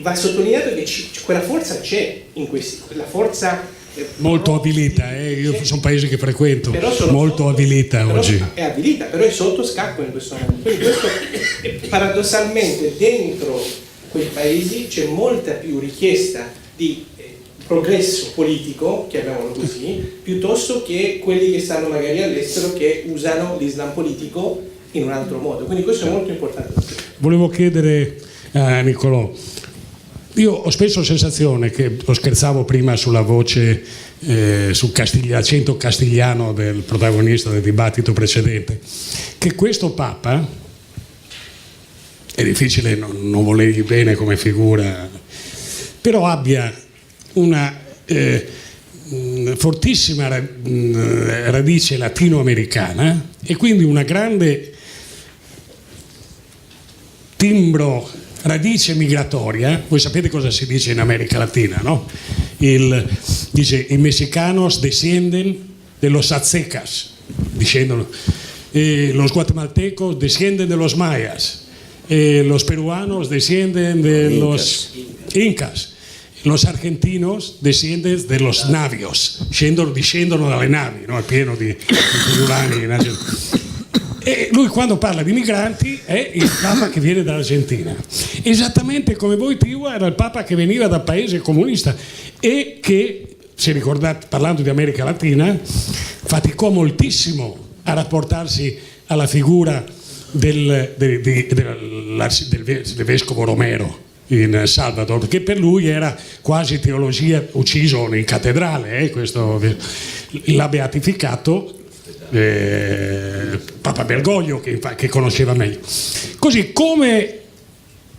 va sottolineato che quella forza c'è in questi, la forza Molto avvilita, io sono paesi che frequento, però sono molto sotto, avvilita però oggi. È avvilita, però è sotto scacco in questo momento. Quindi questo, paradossalmente dentro quei paesi c'è molta più richiesta di progresso politico, chiamiamolo così, piuttosto che quelli che stanno magari all'estero che usano l'Islam politico in un altro modo. Quindi questo è molto importante. Volevo chiedere a Nicolò, io ho spesso la sensazione che, lo scherzavo prima sulla voce, sul accento castigliano del protagonista del dibattito precedente, che questo Papa, è difficile non volergli bene come figura, però abbia una fortissima radice latinoamericana e quindi una grande timbro, radice migratoria. Voi sapete cosa si dice in America Latina, no? Dice i mexicanos descienden de los aztecas, discendono, los guatemaltecos descienden de los mayas, los peruanos descienden de los incas, los argentinos descienden de los navios, discendono dalle navi, no? È pieno di friulani. E lui quando parla di migranti è il Papa che viene dall'Argentina, esattamente come Wojtyła era il Papa che veniva dal paese comunista e che, se ricordate, parlando di America Latina, faticò moltissimo a rapportarsi alla figura del vescovo Romero in Salvador, perché per lui era quasi teologia, ucciso in cattedrale, questo l'ha beatificato Papa Bergoglio, che conosceva meglio. Così come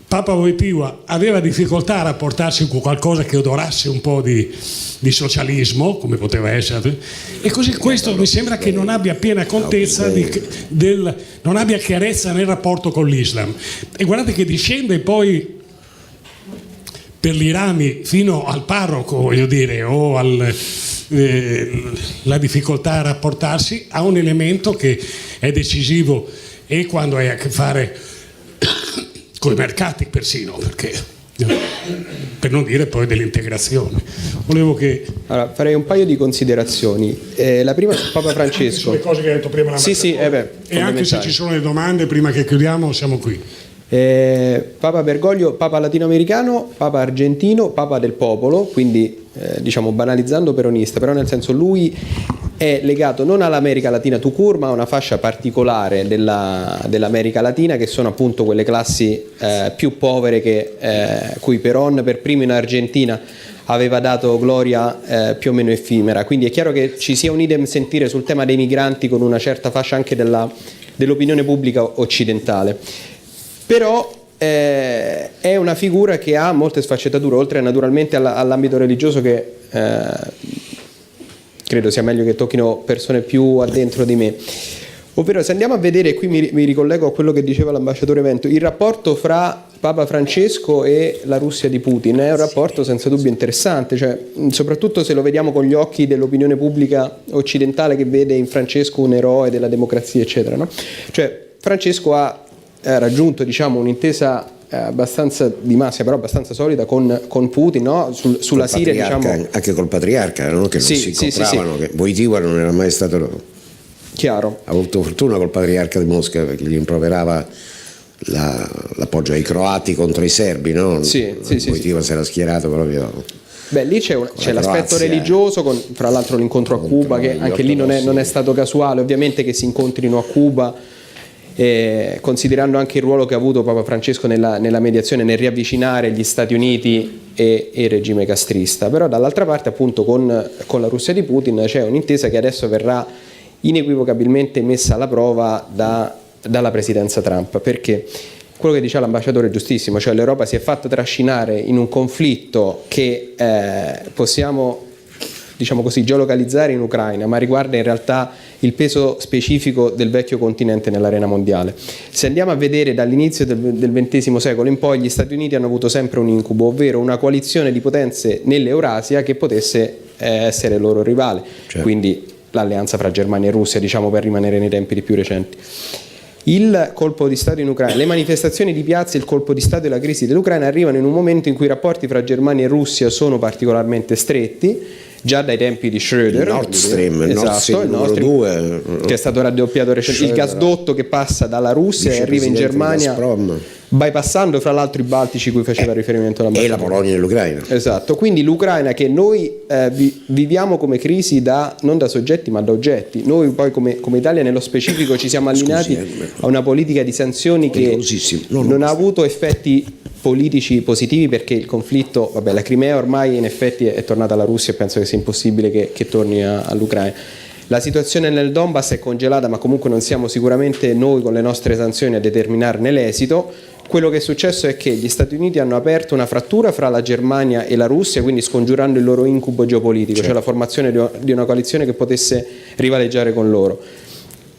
Papa Wojtyła aveva difficoltà a rapportarsi con qualcosa che odorasse un po' di socialismo, come poteva essere, e così questo mi sembra che non abbia piena contezza, non abbia chiarezza nel rapporto con l'Islam. E guardate che discende poi per i rami fino al parroco, voglio dire, o la difficoltà a rapportarsi a un elemento che è decisivo e quando hai a che fare con i mercati persino, perché per non dire poi dell'integrazione. Volevo che... Allora, farei un paio di considerazioni. La prima su Papa Francesco. Sulle cose che hai detto prima. Sì, e anche se ci sono le domande, prima che chiudiamo, siamo qui. Papa Bergoglio, Papa latinoamericano, Papa argentino, Papa del popolo, quindi diciamo banalizzando peronista, però nel senso lui è legato non all'America Latina tout court, ma a una fascia particolare dell'America Latina, che sono appunto quelle classi più povere cui Perón per primo in Argentina aveva dato gloria più o meno effimera. Quindi è chiaro che ci sia un idem sentire sul tema dei migranti con una certa fascia anche dell'opinione pubblica occidentale. Però è una figura che ha molte sfaccettature, oltre naturalmente all'ambito religioso, che credo sia meglio che tocchino persone più addentro di me. Ovvero, se andiamo a vedere, qui mi ricollego a quello che diceva l'ambasciatore Vento, il rapporto fra Papa Francesco e la Russia di Putin è un rapporto senza dubbio interessante, cioè, soprattutto se lo vediamo con gli occhi dell'opinione pubblica occidentale che vede in Francesco un eroe della democrazia, eccetera, no? Cioè, Francesco ha raggiunto diciamo un'intesa abbastanza di massima, però abbastanza solida con Putin, no? Sulla Siria, diciamo, anche col patriarca, no? Che non si incontravano, che Wojtyła non era mai stato chiaro. Ha avuto fortuna col patriarca di Mosca, perché gli rimproverava l'appoggio ai croati contro i serbi, no? Wojtyła si era schierato proprio. Beh, lì c'è l'aspetto religioso, fra l'altro l'incontro a Cuba, che anche lì non è stato casuale, ovviamente, che si incontrino a Cuba, considerando anche il ruolo che ha avuto Papa Francesco nella mediazione, nel riavvicinare gli Stati Uniti e il regime castrista. Però dall'altra parte, appunto, con la Russia di Putin c'è un'intesa che adesso verrà inequivocabilmente messa alla prova dalla presidenza Trump, perché quello che diceva l'ambasciatore è giustissimo, cioè l'Europa si è fatta trascinare in un conflitto che possiamo, diciamo così, geolocalizzare in Ucraina, ma riguarda in realtà il peso specifico del vecchio continente nell'arena mondiale. Se andiamo a vedere dall'inizio del XX secolo in poi, gli Stati Uniti hanno avuto sempre un incubo, ovvero una coalizione di potenze nell'Eurasia che potesse essere il loro rivale, certo. Quindi l'alleanza fra Germania e Russia, diciamo, per rimanere nei tempi più recenti. Il colpo di Stato in Ucraina, le manifestazioni di piazza, il colpo di Stato e la crisi dell'Ucraina arrivano in un momento in cui i rapporti fra Germania e Russia sono particolarmente stretti, già dai tempi di Schröder, Nord Stream, esatto, il Nord Stream 2, che è stato raddoppiato recentemente, il gasdotto che passa dalla Russia e arriva in Germania, bypassando fra l'altro i Baltici cui faceva riferimento l'ambasciatore. E la Polonia e l'Ucraina. Esatto, quindi l'Ucraina che noi viviamo come crisi non da soggetti ma da oggetti. Noi poi come Italia nello specifico ci siamo allineati a una politica di sanzioni che non ha avuto effetti politici positivi, perché il conflitto, la Crimea ormai in effetti è tornata alla Russia e penso che sia impossibile che torni all'Ucraina. La situazione nel Donbass è congelata, ma comunque non siamo sicuramente noi con le nostre sanzioni a determinarne l'esito. Quello che è successo è che gli Stati Uniti hanno aperto una frattura fra la Germania e la Russia, quindi scongiurando il loro incubo geopolitico, certo. Cioè la formazione di una coalizione che potesse rivaleggiare con loro.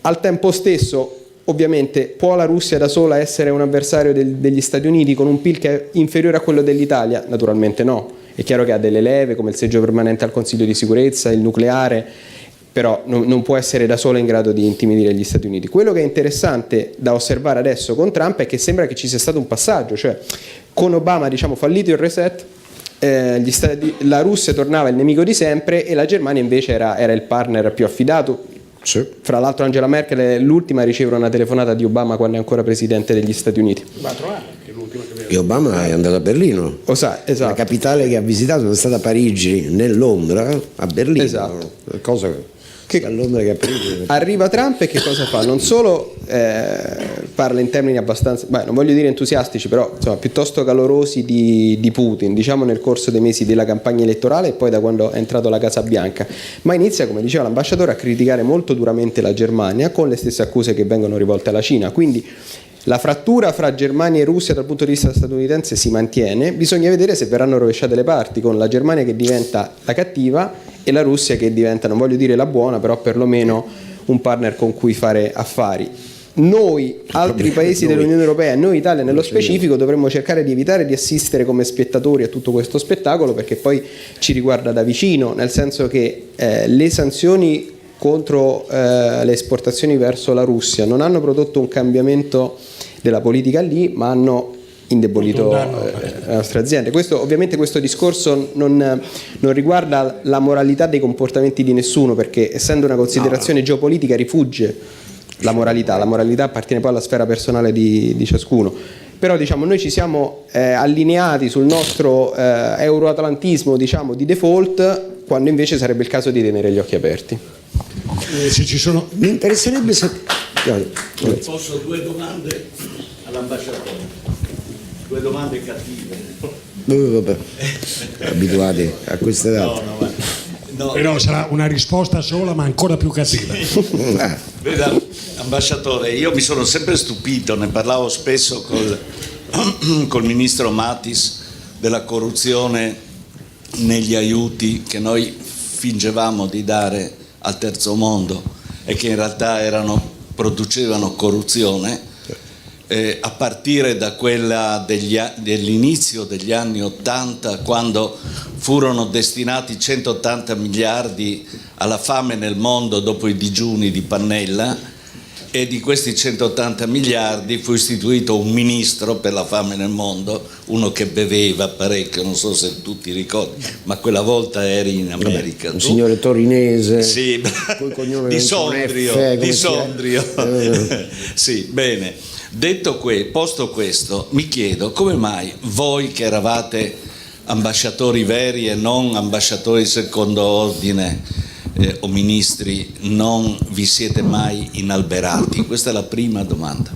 Al tempo stesso, ovviamente, può la Russia da sola essere un avversario degli Stati Uniti con un PIL che è inferiore a quello dell'Italia? Naturalmente no. È chiaro che ha delle leve come il seggio permanente al Consiglio di sicurezza, il nucleare, però non può essere da sola in grado di intimidire gli Stati Uniti. Quello che è interessante da osservare adesso con Trump è che sembra che ci sia stato un passaggio, cioè con Obama, diciamo, fallito il reset, la Russia tornava il nemico di sempre e la Germania invece era il partner più affidato. Sì. Fra l'altro Angela Merkel è l'ultima a ricevere una telefonata di Obama quando è ancora presidente degli Stati Uniti. E Obama è andato a Berlino. Esatto. La capitale che ha visitato non è stata Parigi né Londra, a Berlino. Esatto. Cosa che a Londra che a Parigi. Arriva Trump e che cosa fa? Non solo parla in termini abbastanza, non voglio dire entusiastici, però insomma piuttosto calorosi di Putin, diciamo nel corso dei mesi della campagna elettorale e poi da quando è entrato alla Casa Bianca, ma inizia, come diceva l'ambasciatore, a criticare molto duramente la Germania con le stesse accuse che vengono rivolte alla Cina. Quindi la frattura fra Germania e Russia dal punto di vista statunitense si mantiene, bisogna vedere se verranno rovesciate le parti, con la Germania che diventa la cattiva e la Russia che diventa, non voglio dire la buona, però perlomeno un partner con cui fare affari. Noi, altri paesi dell'Unione Europea, noi Italia nello specifico, dovremmo cercare di evitare di assistere come spettatori a tutto questo spettacolo, perché poi ci riguarda da vicino, nel senso che le sanzioni contro le esportazioni verso la Russia non hanno prodotto un cambiamento della politica lì, ma hanno indebolito le nostre aziende. Ovviamente questo discorso non riguarda la moralità dei comportamenti di nessuno, perché essendo una considerazione geopolitica rifugge la moralità appartiene poi alla sfera personale di ciascuno. Però diciamo noi ci siamo allineati sul nostro euroatlantismo, diciamo, di default, quando invece sarebbe il caso di tenere gli occhi aperti. Mi interesserebbe se posso due domande all'ambasciatore, due domande cattive. Vabbè, abituati a queste date. No. Però sarà una risposta sola ma ancora più cattiva. Veda, ambasciatore, io mi sono sempre stupito, ne parlavo spesso col ministro Mattis, della corruzione negli aiuti che noi fingevamo di dare al terzo mondo e che in realtà producevano corruzione, a partire da quella dell'inizio degli anni 80, quando furono destinati 180 miliardi alla fame nel mondo dopo i digiuni di Pannella, e di questi 180 miliardi fu istituito un ministro per la fame nel mondo, uno che beveva parecchio, non so se tu ti ricordi, ma quella volta eri in America. Un signore torinese, sì, col cognome di Sondrio. Sì, bene. Detto posto questo, mi chiedo come mai voi che eravate ambasciatori veri e non ambasciatori di secondo ordine o ministri non vi siete mai inalberati? Questa è la prima domanda.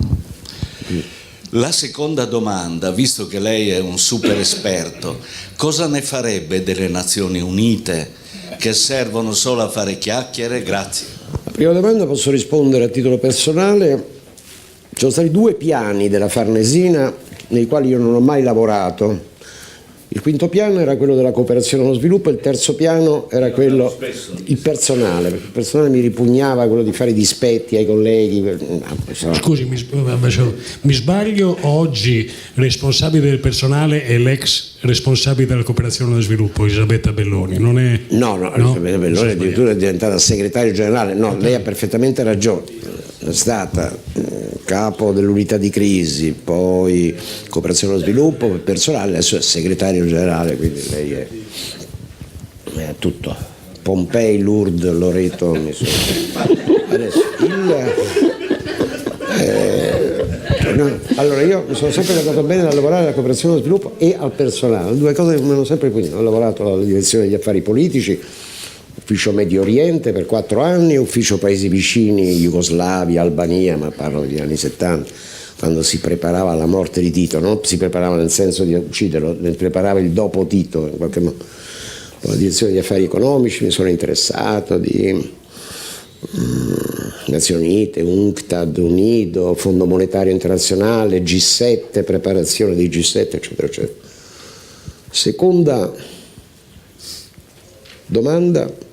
La seconda domanda, visto che lei è un super esperto, cosa ne farebbe delle Nazioni Unite che servono solo a fare chiacchiere? Grazie. La prima domanda posso rispondere a titolo personale. Ci sono stati 2 piani della Farnesina nei quali io non ho mai lavorato. Il quinto piano era quello della cooperazione allo sviluppo, il terzo piano era quello, il personale, perché il personale mi ripugnava quello di fare i dispetti ai colleghi. Scusi, mi sbaglio? Oggi responsabile del personale è l'ex responsabile della cooperazione allo sviluppo, Elisabetta Belloni, non è? No, Elisabetta Belloni addirittura è diventata segretaria generale. No, lei ha perfettamente ragione. È stata capo dell'unità di crisi, poi cooperazione allo sviluppo, personale, adesso è segretario generale, quindi lei è tutto. Pompei, Lourdes, Loreto, adesso allora io mi sono sempre andato bene a lavorare alla cooperazione allo sviluppo e al personale, 2 cose che mi hanno sempre qui. Ho lavorato alla direzione degli affari politici, ufficio Medio Oriente per 4 anni, ufficio paesi vicini, Jugoslavia, Albania, ma parlo degli anni 70, quando si preparava alla morte di Tito, non si preparava nel senso di ucciderlo, preparava il dopo Tito in qualche modo. Con la direzione degli affari economici mi sono interessato di Nazioni Unite, UNCTAD, UNIDO, Fondo Monetario Internazionale, G7, preparazione dei G7, eccetera, eccetera. Seconda domanda.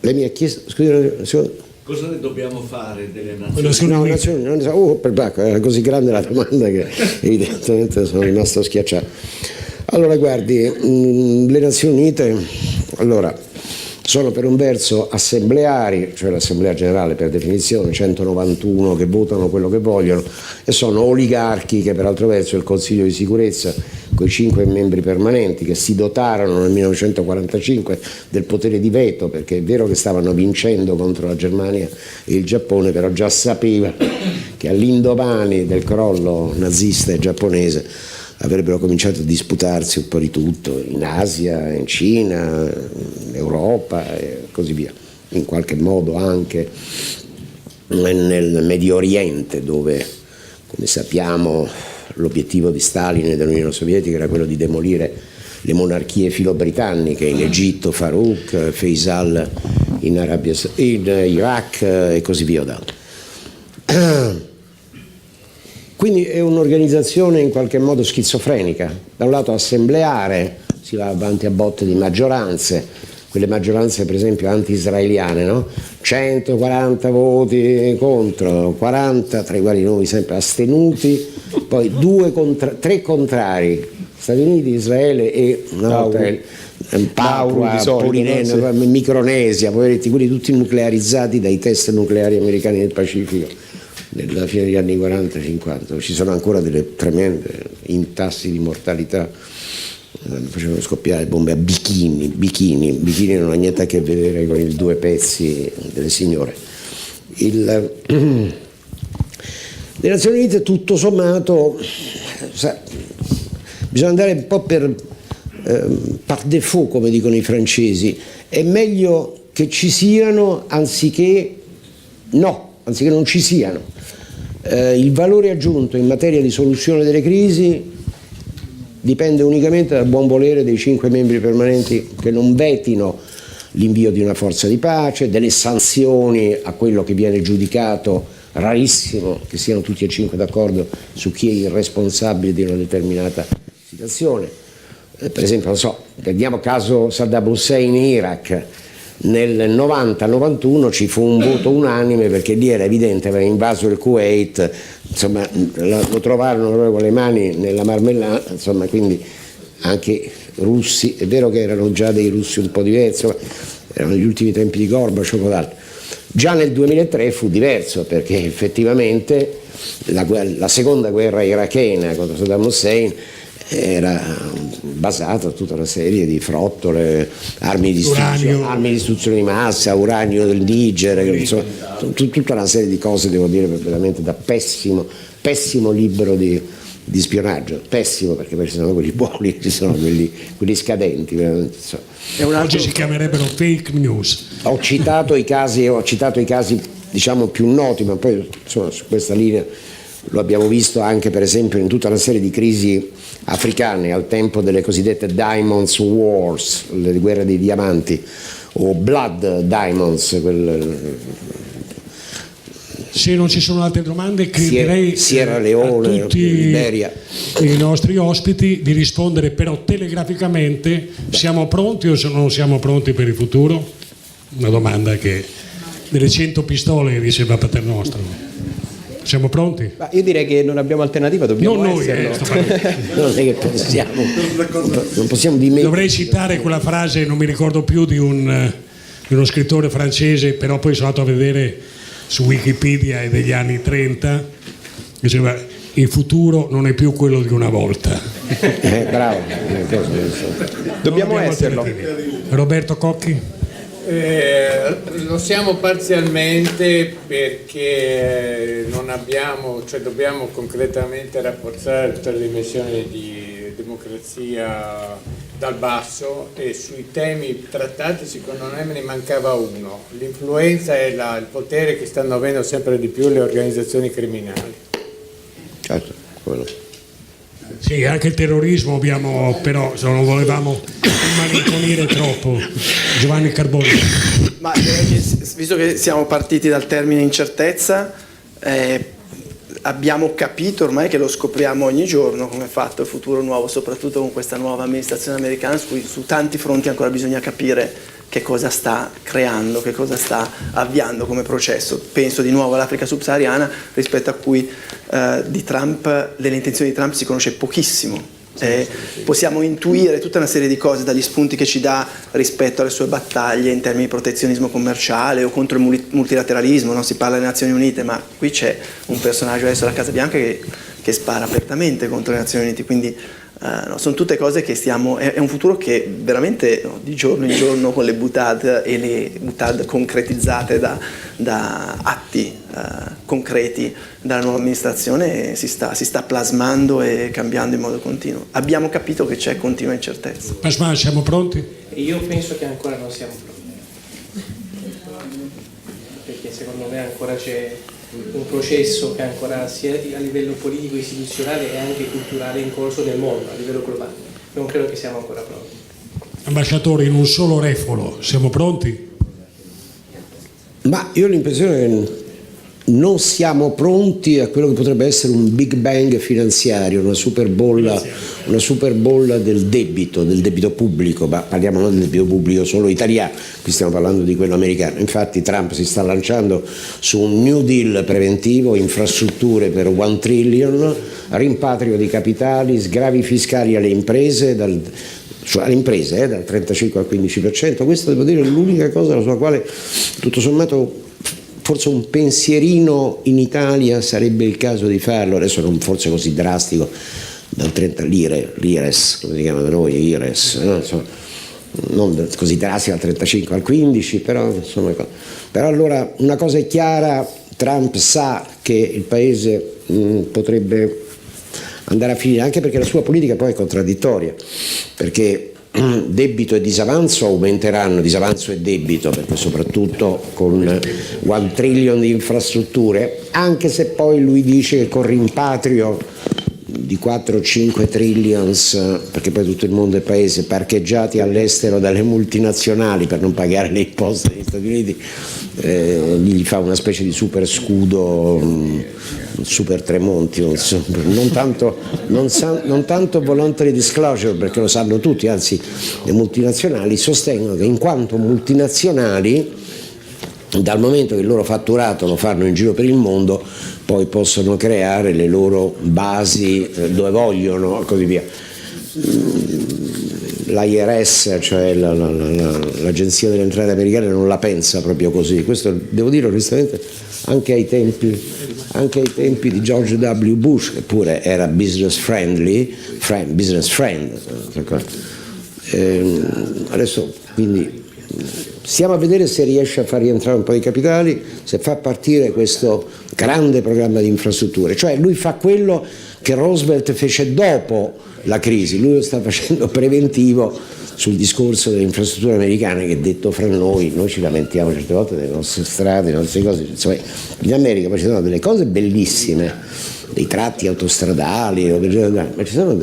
Lei mi ha chiesto, cosa ne dobbiamo fare delle Nazioni Unite? Era così grande la domanda che evidentemente sono rimasto schiacciato. Allora guardi, le Nazioni Unite sono per un verso assembleari, cioè l'Assemblea Generale per definizione, 191 che votano quello che vogliono, e sono oligarchi che per altro verso è il Consiglio di Sicurezza con i 5 membri permanenti che si dotarono nel 1945 del potere di veto, perché è vero che stavano vincendo contro la Germania e il Giappone, però già sapeva che all'indomani del crollo nazista e giapponese avrebbero cominciato a disputarsi un po' di tutto, in Asia, in Cina, in Europa e così via, in qualche modo anche nel Medio Oriente, dove, come sappiamo, l'obiettivo di Stalin e dell'Unione Sovietica era quello di demolire le monarchie filo-britanniche, in Egitto Farouk, Faisal in Iraq e così via. Quindi è un'organizzazione in qualche modo schizofrenica, da un lato assembleare, si va avanti a botte di maggioranze, quelle maggioranze per esempio anti-israeliane, no? 140 voti contro, 40, tra i quali noi sempre astenuti, poi 3 contrari, Stati Uniti, Israele e Papua, Polinesiya, Micronesia, poveretti, quelli tutti nuclearizzati dai test nucleari americani nel Pacifico. Nella fine degli anni 40-50 ci sono ancora delle tremende intassi di mortalità, facevano scoppiare bombe a bikini non ha niente a che vedere con i 2 pezzi delle signore. Le Nazioni Unite tutto sommato bisogna andare un po' par défaut, come dicono i francesi, è meglio che ci siano anziché non ci siano. Il valore aggiunto in materia di soluzione delle crisi dipende unicamente dal buon volere dei 5 membri permanenti che non vetino l'invio di una forza di pace, delle sanzioni a quello che viene giudicato, rarissimo che siano tutti e 5 d'accordo su chi è il responsabile di una determinata situazione. Per esempio, prendiamo caso Saddam Hussein in Iraq. Nel 90-91 ci fu un voto unanime perché lì era evidente, aveva invaso il Kuwait, insomma lo trovarono con le mani nella marmellata, insomma, quindi anche russi, è vero che erano già dei russi un po' diversi, erano gli ultimi tempi di Gorbaciov o altro. Già nel 2003 fu diverso, perché effettivamente la seconda guerra irachena contro Saddam Hussein era basata su tutta una serie di frottole, armi di distruzione di massa, uranio del Niger, insomma, tutta una serie di cose, devo dire, veramente da pessimo libro di spionaggio, pessimo, perché poi ci sono quelli buoni, ci sono quelli scadenti, veramente, insomma. Oggi si chiamerebbero fake news. Ho citato i casi diciamo più noti, ma poi insomma su questa linea lo abbiamo visto anche per esempio in tutta una serie di crisi africane al tempo delle cosiddette Diamonds Wars, le guerre dei diamanti, o Blood Diamonds. Se non ci sono altre domande, chiederei Sierra Leone, a tutti Liberia, i nostri ospiti di rispondere però telegraficamente. Siamo pronti o non siamo pronti per il futuro? Una domanda che delle 100 pistole diceva Paternostro. Siamo pronti? Ma io direi che non abbiamo alternativa, dobbiamo esserlo. Non è che non possiamo dimenticare. Dovrei citare quella frase, non mi ricordo più, di uno scrittore francese, però poi sono andato a vedere su Wikipedia, è degli anni 30, diceva: il futuro non è più quello di una volta. Bravo. Dobbiamo esserlo. Roberto Cocchi? Lo siamo parzialmente, perché non abbiamo, cioè dobbiamo concretamente rafforzare tutte le dimensioni di democrazia dal basso, e sui temi trattati secondo me ne mancava uno: l'influenza e il potere che stanno avendo sempre di più le organizzazioni criminali. Certo, quello. Sì, anche il terrorismo abbiamo, però non volevamo malinconire troppo. Giovanni Carboni. Ma visto che siamo partiti dal termine incertezza, abbiamo capito ormai, che lo scopriamo ogni giorno come è fatto il futuro nuovo, soprattutto con questa nuova amministrazione americana, su tanti fronti ancora bisogna capire che cosa sta creando, che cosa sta avviando come processo. Penso di nuovo all'Africa subsahariana, rispetto a cui delle intenzioni di Trump si conosce pochissimo. Possiamo intuire tutta una serie di cose dagli spunti che ci dà rispetto alle sue battaglie in termini di protezionismo commerciale o contro il multilateralismo, no? Si parla delle Nazioni Unite, ma qui c'è un personaggio adesso alla Casa Bianca che spara apertamente contro le Nazioni Unite, quindi sono tutte cose che è un futuro che veramente, di giorno in giorno, con le boutade e le boutade concretizzate da atti concreti dalla nuova amministrazione, si sta plasmando e cambiando in modo continuo. Abbiamo capito che c'è continua incertezza. Pasma, siamo pronti? Io penso che ancora non siamo pronti, perché secondo me ancora c'è un processo che ancora sia a livello politico, istituzionale e anche culturale in corso nel mondo, a livello globale. Non credo che siamo ancora pronti. Ambasciatore, in un solo refolo, siamo pronti? Ma io ho l'impressione che non siamo pronti a quello che potrebbe essere un Big Bang finanziario, una super bolla del debito pubblico, ma parliamo non del debito pubblico solo italiano, qui stiamo parlando di quello americano. Infatti Trump si sta lanciando su un New Deal preventivo, infrastrutture per 1 trillion, rimpatrio di capitali, sgravi fiscali alle imprese, dal 35 al 15%. Questa, devo dire, è l'unica cosa sulla quale tutto sommato forse un pensierino in Italia sarebbe il caso di farlo, adesso non forse così drastico, dal 30 l'IRES, come si chiama da noi, IRES, no? Insomma, non così drastico dal 35 al 15, però insomma, però allora una cosa è chiara: Trump sa che il paese potrebbe andare a finire, anche perché la sua politica poi è contraddittoria, perché debito e disavanzo aumenteranno, disavanzo e debito, perché soprattutto con 1 trillion di infrastrutture, anche se poi lui dice che con rimpatrio di 4-5 trillions, perché poi tutto il mondo è paese, parcheggiati all'estero dalle multinazionali per non pagare le imposte degli Stati Uniti, gli fa una specie di super scudo, super Tremonti, non tanto voluntary disclosure, perché lo sanno tutti, anzi le multinazionali sostengono che in quanto multinazionali, dal momento che il loro fatturato lo fanno in giro per il mondo, poi possono creare le loro basi dove vogliono e così via. l'IRS, cioè l'Agenzia delle Entrate americane, non la pensa proprio così. Questo devo dire onestamente anche ai tempi di George W. Bush, che pure era business friendly, business friend. Adesso quindi stiamo a vedere se riesce a far rientrare un po' di capitali, se fa partire questo grande programma di infrastrutture. Cioè lui fa quello che Roosevelt fece dopo la crisi, lui lo sta facendo preventivo sul discorso delle infrastrutture americane, che detto fra noi ci lamentiamo certe volte delle nostre strade, delle nostre cose. Insomma, in America poi ci sono delle cose bellissime, dei tratti autostradali, ma ci sono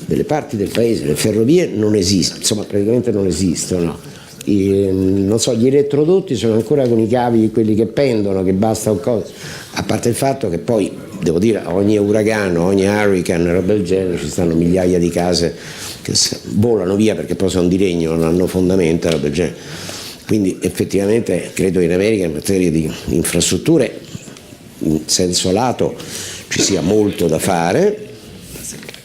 delle parti del paese, le ferrovie non esistono, insomma praticamente non esistono. Non so, gli elettrodotti sono ancora con i cavi, quelli che pendono, che basta un cosa, a parte il fatto che poi devo dire ogni uragano, ogni hurricane, roba del genere, ci stanno migliaia di case che volano via perché poi sono di legno, non hanno fondamenta, roba del genere. Quindi effettivamente credo che in America in materia di infrastrutture in senso lato ci sia molto da fare,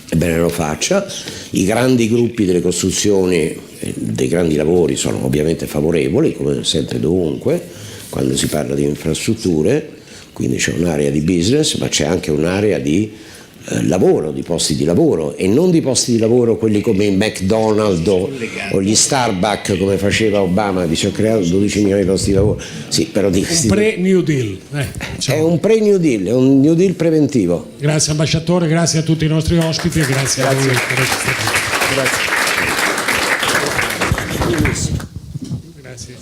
ebbene lo faccia. I grandi gruppi delle costruzioni, dei grandi lavori sono ovviamente favorevoli, come sempre dovunque, quando si parla di infrastrutture, quindi c'è un'area di business, ma c'è anche un'area di lavoro, di posti di lavoro, e non di posti di lavoro quelli come i McDonald's o gli Starbucks come faceva Obama, dice ho creato 12 milioni di posti di lavoro. Sì, però un pre-New Deal. È un pre-New Deal, è un New Deal preventivo. Grazie ambasciatore, grazie a tutti i nostri ospiti e grazie a voi. Grazie. Grazie.